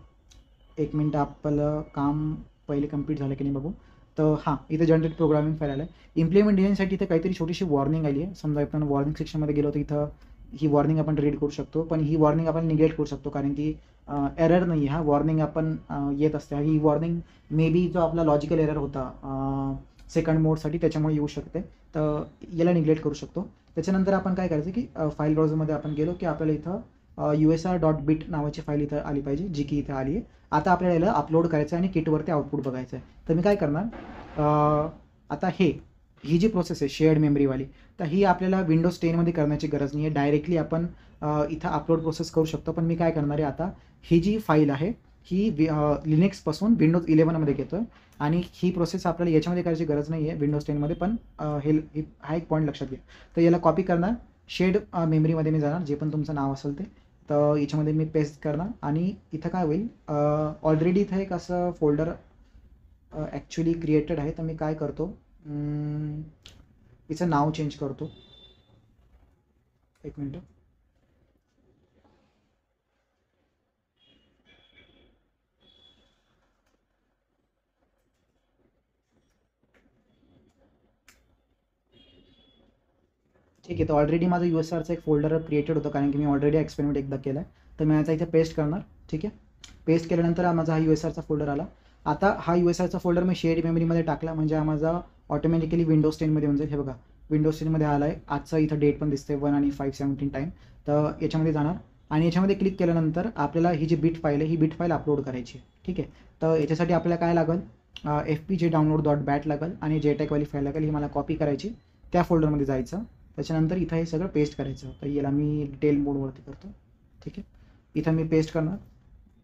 [SPEAKER 1] एक मिनटं आपलं काम पहिले कंप्लीट झालं की नाही बघू. तर हां, इथं जनरेट प्रोग्रामिंग फाईल आलं आहे. इम्प्लिमेंट डिझाईनसाठी इथं काहीतरी छोटीशी वॉर्निंग आली आहे. समजा आपण वॉर्निंग सेक्शनमध्ये गेलो तर इथं ही वॉर्निंग आपण रीड करू शकतो, पण ही वॉर्निंग आपण निग्लेक्ट करू शकतो, कारण की एरर नाही आहे हा, वॉर्निंग आपण येत असते. ही वॉर्निंग मे बी जो आपला लॉजिकल एरर होता सेकंड मोडसाठी त्याच्यामुळे येऊ शकते, तर याला निग्लेक्ट करू शकतो. त्याच्यानंतर आपण काय करायचं की फाईल ब्राउझरमध्ये आपण गेलो की आपल्याला इथं usr.bit नावाची फाईल इथं आली पाहिजे, जी की इथं आली आहे. आता आपल्याला याला अपलोड करायचं आहे आणि किटवरती आउटपुट बघायचं आहे. तर मी काय करणार, आता ही जी प्रोसेस आहे शेअर्ड मेमरीवाली, तर ही आपल्याला विंडोज 10मध्ये करण्याची गरज नाही आहे. डायरेक्टली आपण इथं अपलोड प्रोसेस करू शकतो. पण मी काय करणार आहे आता, ही जी फाईल आहे ही लिनक्सपासून विंडोज 11मध्ये घेतो आहे आणि ही प्रोसेस आपल्याला याच्यामध्ये करायची गरज नाही आहे विंडोज 10मध्ये. पण हा एक पॉईंट लक्षात घ्या. तर याला कॉपी करणार, शेड मेमरीमध्ये मी जाणार, जे पण तुमचं नाव असेल ते, तर याच्यामध्ये मी पेस्ट करणार आणि इथं काय होईल, ऑलरेडी इथं एक असं फोल्डर ॲक्च्युली क्रिएटेड आहे. तर मी काय करतो, हिचं नाव चेंज करतो. एक मिनटं. ठीक आहे. तर ऑलरेडी माझं USRचं एक फोल्डर क्रिएटेड होतं, कारण की मी ऑलरेडी एक्सपेरिमेंट एकदा केला आहे. तर मी याचा इथे पेस्ट करणार. ठीक आहे. पेस्ट केल्यानंतर माझा हा USRचा फोल्डर आला. आता हा USRचा फोल्डर मी शेअर्ड मेमरीमध्ये टाकला, म्हणजे हा माझा ऑटोमॅटिकली विंडोज 10मध्ये होऊन जाईल. हे बघा, विंडोज 10मध्ये आला आहे. आजचा इथं डेट पण दिसते 1 आणि 5/17 टाईम. तर याच्यामध्ये जाणार आणि याच्यामध्ये क्लिक केल्यानंतर आपल्याला ही जी बिट फाईल आहे, ही बिट फाईल अपलोड करायची आहे. ठीक आहे. तर याच्यासाठी आपल्याला काय लागेल, fpj-download.bat लागेल आणि JTAG वाली फाईल लागेल. ही मला कॉपी करायची, त्या फोल्डरमध्ये जायचं, त्याच्यानंतर इथं हे सगळं पेस्ट करायचं. तर याला मी डिटेल मोडवरती करतो. ठीक आहे. इथं मी पेस्ट करणार.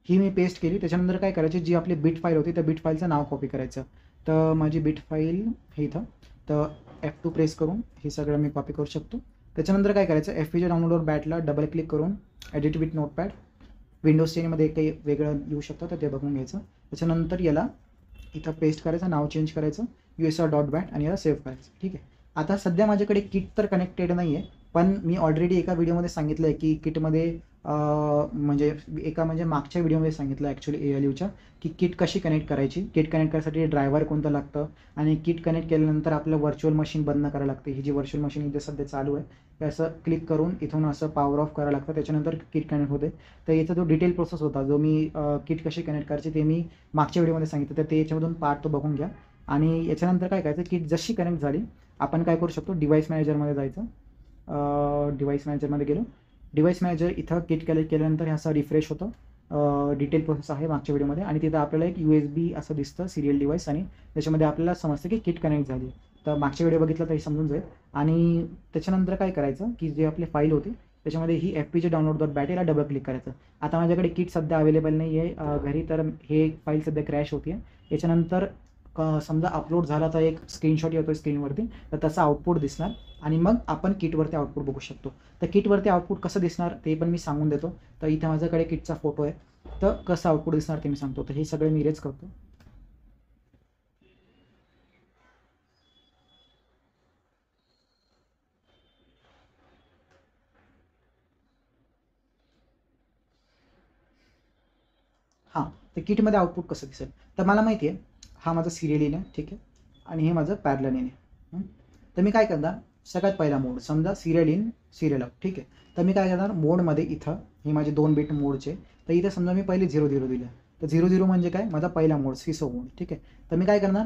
[SPEAKER 1] ही मी पेस्ट केली. त्याच्यानंतर काय करायची, जी आपली बिट फाईल होती त्या बिट फाईलचं नाव कॉपी करायचं. तर माझी बिट फाईल हे इथं, तर F2 प्रेस करून हे सगळं मी कॉपी करू शकतो. त्याच्यानंतर काय करायचं, fpj-download.batला डबल क्लिक करून एडिट विथ नोटपॅड, विंडोज 10मध्ये काही वेगळं येऊ शकतं तर ते बघून घ्यायचं. त्याच्यानंतर याला इथं पेस्ट करायचं, नाव चेंज करायचं usr.bat आणि याला सेव्ह करायचं. ठीक आहे. आता सध्या माझ्याकडे किट तर कनेक्टेड नाही आहे, पण मी ऑलरेडी एका व्हिडिओमध्ये सांगितलं आहे की किटमध्ये म्हणजे मागच्या व्हिडिओमध्ये सांगितलं ॲक्च्युली ALUच्या, की किट कशी कनेक्ट करायची. किट कनेक्ट करायसाठी ड्रायव्हर कोणतं लागतं आणि किट कनेक्ट केल्यानंतर आपलं व्हर्च्युअल मशीन बंद करायला लागते. ही जी व्हर्च्युअल मशीन इथे सध्या चालू आहे, ते असं क्लिक करून इथून असं पॉवर ऑफ करायला लागतं, त्याच्यानंतर किट कनेक्ट होते. तर याचा जो डिटेल प्रोसेस होता, जो मी किट कशी कनेक्ट करायची ते मी मागच्या व्हिडिओमध्ये सांगितलं, तर ते याच्यामधून पार्ट तो बघून घ्या. आणि याच्यानंतर काय करायचं, किट जशी कनेक्ट झाली आपण काय करू शकतो, डिव्हाइस मॅनेजरमध्ये जायचं. डिव्हाइस मॅनेजरमध्ये गेलो. डिव्हाइस मॅनेजर इथं किट कनेक्ट केल्यानंतर हे असं रिफ्रेश होतं. डिटेल प्रोसेस आहे मागच्या व्हिडिओमध्ये आणि तिथं आपल्याला एक USB असं दिसतं सिरियल डिव्हाइस आणि त्याच्यामध्ये आपल्याला समजतं की किट कनेक्ट झाली. तर मागच्या व्हिडिओ बघितला तर हे समजून जाईल. आणि त्याच्यानंतर काय करायचं, की जे आपली फाईल होती त्याच्यामध्ये ही fpj-download.bat याला डबल क्लिक करायचं. आता माझ्याकडे किट सध्या अवेलेबल नाही आहे घरी, तर हे फाईल सध्या क्रॅश होती आहे. याच्यानंतर समजा अपलोड झाला तर एक स्क्रीनशॉट येतो स्क्रीनवरती, तर त्याचा आउटपुट दिसणार आणि मग आपण किटवरती आउटपुट बघू शकतो. तर किटवरती आउटपुट कसं दिसणार ते पण मी सांगून देतो. तर इथे माझ्याकडे किटचा फोटो आहे, तर कसं आउटपुट दिसणार ते मी सांगतो. तर हे सगळे मी इरेज करतो. हां, तर किटमध्ये आउटपुट कसं दिसेल, तर मला माहिती आहे हा माझा सिरियल इन आहे. ठीक आहे. आणि हे माझं पॅरलल इन आहे. तर मी काय करणार, सगळ्यात पहिला मोड समजा सिरियल इन सिरियल आउट. ठीक आहे. तर मी काय करणार, मोडमध्ये इथं हे माझे 2 बिट मोडचे, तर इथं समजा मी पहिले 0-0 दिलं. तर 0-0 म्हणजे काय, माझा पहिला मोड सिसो मोड. ठीक आहे. तर मी काय करणार,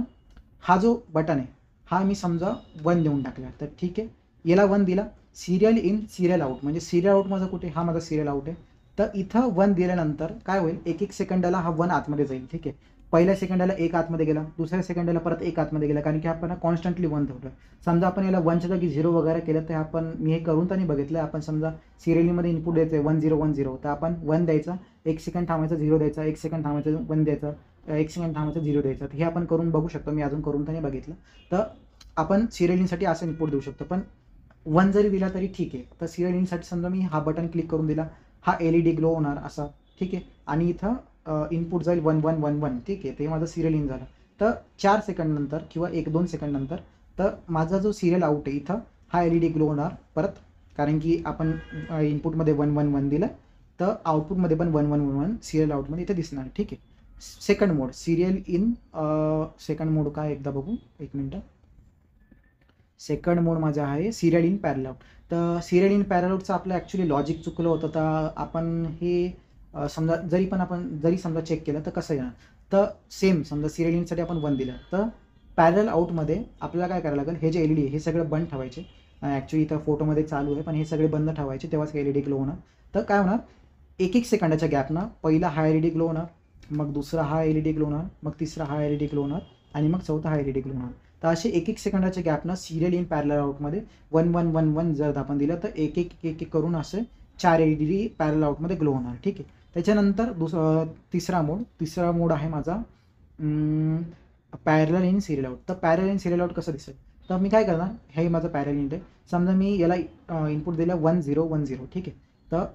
[SPEAKER 1] हा जो बटन आहे हा मी समजा 1 देऊन टाकला. तर ठीक आहे, याला 1 दिला. सिरियल इन सिरियल आउट म्हणजे सिरियल आउट माझा कुठे, हा माझा सिरियल आउट आहे. तर इथं 1 दिल्यानंतर काय होईल, 1-1 सेकंदाला हा 1 आतमध्ये जाईल. ठीक आहे. पहिल्या सेकंदाला 1 आतमध्ये गेला, दुसऱ्या सेकंदाला परत 1 आतमध्ये गेला, कारण की आपण कॉन्स्टंटली 1 ठेवलं. समजा आपण याला 1च्या जागी 0 वगैरे केलं तर आपण, मी हे करून तर नाही बघितलं, आपण समजा सिरियलीमध्ये इनपुट द्यायचं आहे 1010, तर आपण 1 द्यायचा, 1 सेकंड थांबायचा 0 द्यायचा, 1 सेकंड थांबायचं 1 द्यायचं, 1 सेकंड थांबायचं 0 द्यायचं. हे आपण करून बघू शकतो, मी अजून करून तर नाही बघितलं. तर आपण सिरियलिनसाठी असं इनपुट देऊ शकतो, पण 1 जरी दिला तरी ठीक आहे. तर सिरियल इनसाठी समजा मी हा बटन क्लिक करून दिला, हा LED ग्लो होणार असा. ठीक आहे. आणि इथं इनपुट जाईल 1111. ठीक आहे. ते माझं सिरियल इन झालं. तर 4 सेकंड नंतर किंवा 1-2 सेकंड नंतर तर माझा जो सिरियल आउट आहे इथं हा LED ग्लो होणार परत, कारण की आपण इनपुटमध्ये 111 दिलं, तर आउटपुटमध्ये पण 1111 सिरियल आउटमध्ये इथे दिसणार. ठीक आहे. Second mode serial in, second mode काय एकदा बघू, 1 मिनटं. सेकंड मोड माझा आहे सिरियल इन पॅरलल आउट. तर सिरियल इन पॅरलल आउटचं आपलं ॲक्च्युली लॉजिक चुकलं होतं. तर आपण हे समजा जरी समजा चेक केलं तर कसं येणार, तर सेम समजा सिरियल इनसाठी आपण 1 दिलं, तर पॅरलल आउटमध्ये आपल्याला काय करायला लागेल, हे जे LED आहे हे सगळं बंद ठेवायचे. ॲक्च्युली इथं फोटोमध्ये चालू आहे, पण हे सगळे बंद ठेवायचे, तेव्हाच LED ग्लो होणार. तर काय होणार, 1 सेकंदाच्या गॅपनं पहिला हा LED ग्लो होणार, मग दुसरा हा LED ग्लो होणार, मग तिसरा हा LED ग्लो होणार आणि मग चौथा हा LED ग्लो होणार. तर असे 1 सेकंदाच्या गॅपनं सिरियल इन पॅरलल आउटमध्ये 1 1 1 1 जर आपण दिलं तर एक एक करून असे 4 LED पॅरलल आउटमध्ये ग्लो होणार. ठीक आहे. त्याच्यानंतर तिसरा मोड आहे माझा पॅरलल इन सिरियल आउट. तर पॅरलल इन सिरियल आउट कसं दिसेल, तर मी काय करणार, हे माझं पॅरलल इन आहे. समजा मी याला इनपुट दिलं 1 0 1 0. ठीक आहे. तर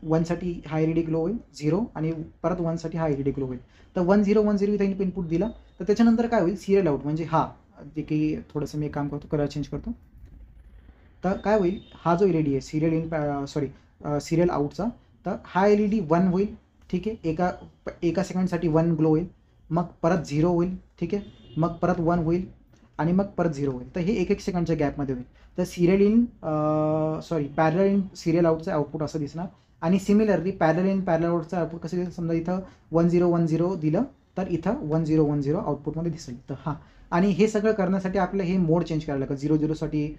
[SPEAKER 1] 1 साठी हा LED ग्लो होईल, 0 आणि परत 1 साठी हा LED ग्लो होईल. तर 1 0 1 0 इथं इनपुट दिला. तर त्याच्यानंतर काय होईल, सिरियल आउट म्हणजे हा जे की थोडंसं मी काम करतो, कलर चेंज करतो. तर काय होईल, हा जो LED आहे सिरियल आउटचा, तर हा LED 1 होईल. ठीक आहे. एका सेकंडसाठी 1 ग्लो होईल, मग परत 0 होईल. ठीक आहे. मग परत 1 होईल आणि मग परत 0 होईल. तर हे 1 सेकंडच्या गॅपमध्ये होईल. तर पॅरलल इन सिरियल आउटचं आउटपुट असं दिसणार. आणि सिमिलरली पॅरलल इन पॅरलल आउटचं आउटपुट कसं दिसेल, समजा इथं 1 0 1 0 दिलं तर इथं 1 0 1 0 आउटपुटमध्ये दिसेल. तर हां, आणि हे सगळं करण्यासाठी आपलं हे मोड चेंज करायला लागतं. 0 0 साठी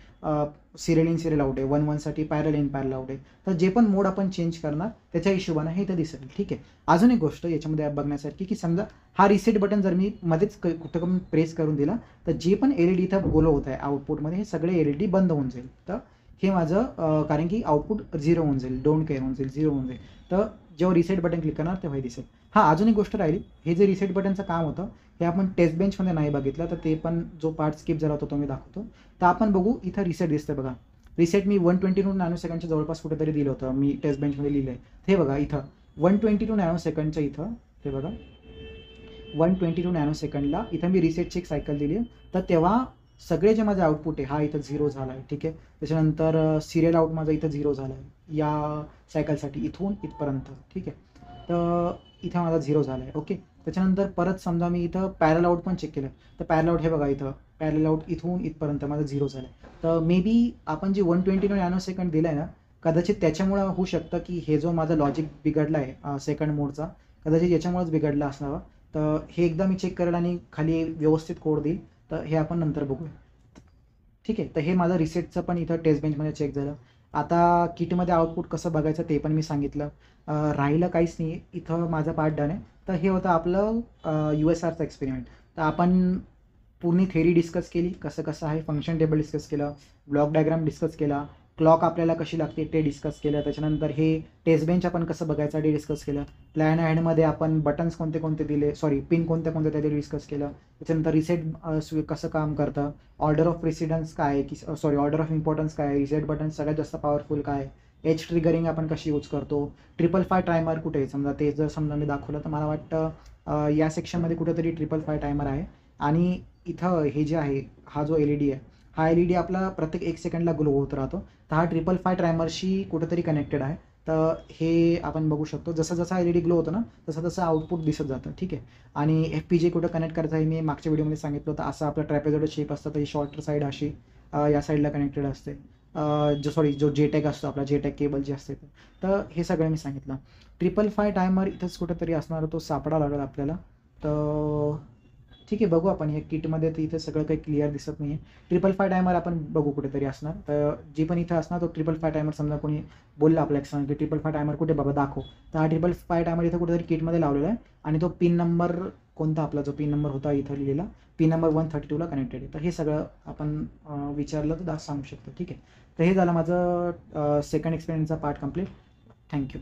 [SPEAKER 1] सिरियल इन सिरियल आउट आहे, 1 1 साठी पॅरलल इन पॅरलल आउट आहे. तर जे पण मोड आपण चेंज करणार त्याच्या हिशोबानं हे इथं दिसेल. ठीक आहे. अजून एक गोष्ट याच्यामध्ये बघण्यासारखी, की समजा हा रिसेट बटन जर मी मध्येच कुठं पण प्रेस करून दिला तर जे पण LED इथं ग्लो होत आहे आउटपुटमध्ये, हे सगळे LED बंद होऊन जाईल. तर हे माझं कारण की आउटपुट 0 होऊन जाईल, डोंट केअर होऊन जाईल, 0 होऊन जाईल. तर जेव्हा रिसेट बटन क्लिक करणार तेव्हा हे दिसेल. हां, अजून एक गोष्ट राहिली, हे जे रिसेट बटनचं काम होतं हे आपण टेस्ट बेंचमध्ये नाही बघितलं, तर ते पण जो पार्ट स्किप झाला होता तो मी दाखवतो. तर आपण बघू, इथं रिसेट दिसतं बघा. रिसेट मी 122 नॅनो सेकंडच्या जवळपास कुठेतरी दिलं होतं, मी टेस्ट बेंचमध्ये लिहिलं आहे. हे बघा इथं 122 नॅनो सेकंडच्या इथं, हे बघा 122 नॅनो सेकंडला इथं मी रिसेटची एक सायकल दिली आहे. तर तेव्हा सगळे जे माझे आउटपुट आहे, हा इथं 0 झाला आहे. ठीक आहे. त्याच्यानंतर सिरियल आउट माझा इथं 0 झाला आहे या सायकलसाठी, इथून इथपर्यंत. ठीक आहे. तर इथं माझा 0 झाला आहे. ओके. त्याच्यानंतर परत समजा मी इथं पॅरल आउट पण चेक केलं, तर पॅरल आउट हे बघा इथं पॅरल आउट इथून इथपर्यंत माझं 0 झालं आहे. तर मे बी आपण जे 122 नॅनो सेकंड दिलं आहे ना, कदाचित त्याच्यामुळं होऊ शकतं की हे जो माझा लॉजिक बिघडला आहे सेकंड मोडचा, कदाचित याच्यामुळेच बिघडला असावा. तर हे एकदा मी चेक करेल आणि खाली व्यवस्थित कोड देईल. तर हे आपण नंतर बघूया. ठीक आहे. तर हे माझं रिसेटचं पण इथं टेस्ट बेंचमध्ये चेक झालं. आता किटमध्ये आउटपुट कसं बघायचं ते पण मी सांगितलं. राहिलं काहीच नाही, इथं माझा पार्ट डन आहे. तर हे होतं आपलं USRचं एक्सपेरिमेंट. तर आपण पूर्ण थेरी डिस्कस केली, कसं कसं आहे, फंक्शन टेबल डिस्कस केलं, ब्लॉक डायग्राम डिस्कस केला, क्लॉक आपल्याला कशी लागते ते डिस्कस केलं. त्याच्यानंतर हे टेस्ट बेंच आपण कसं बघायचं ते डिस्कस केलं. प्लॅन हँडमध्ये आपण बटन्स कोणते कोणते दिले, पिन कोणत्या कोणत्या ते डिस्कस केलं. त्याच्यानंतर रिसेट कसं काम करतं, ऑर्डर ऑफ प्रेसिडन्स काय आहे, की ऑर्डर ऑफ इम्पॉर्टन्स काय आहे, रिसेट बटन सगळ्यात जास्त पॉवरफुल काय आहे, एज ट्रिगरिंग आपण कशी यूज करतो, 555 टायमर कुठे आहे, समजा ते जर समजा मी दाखवलं तर मला वाटतं या सेक्शनमध्ये कुठेतरी 555 टायमर आहे. आणि इथं हे जे आहे, हा जो LED आहे, हा LED आपला प्रत्येक 1 सेकंडला ग्लो होत राहतो. तर हा 555 टायमरशी कुठेतरी कनेक्टेड आहे. तर हे आपण बघू शकतो, जसं जसा LED ग्लो होतो ना तसं तसं आउटपुट दिसत जातं. ठीक आहे. आणि FPGA कुठं कनेक्ट करायचं आहे मी मागच्या व्हिडिओमध्ये सांगितलं होतं. असा आपला ट्रॅपेझॉइडल शेप असतं, तर ही शॉर्टर साईड अशी या साईडला कनेक्टेड असते. जो JTAG असतो आपला, JTAG केबल जी असते. तर हे सगळं मी सांगितलं. 555 टायमर इथंच कुठेतरी असणार, तो सापडा लागेल आपल्याला. तर ठीक आहे, बघू आपण हे किटमध्ये. तर इथं सगळं काही क्लिअर दिसत नाही आहे. 555 टायमर आपण बघू कुठेतरी असणार. तर जी पण इथं असणार तो 555 टायमर, समजा कोणी बोलला आपल्या एक्सटर्नल की 555 टायमर कुठे बाबा दाखव, तर हा 555 टायमर इथं कुठेतरी किटमध्ये लावलेला आहे. आणि तो पिन नंबर कोणता, आपला जो पिन नंबर होता इथं लिहिलेला, पिन नंबर 132ला कनेक्टेड आहे. तर हे सगळं आपण विचारलं तर सांगू शकतो. ठीक आहे. तर हे झालं माझं सेकंड एक्सपेरिमेंटचा पार्ट कंप्लीट. थँक्यू.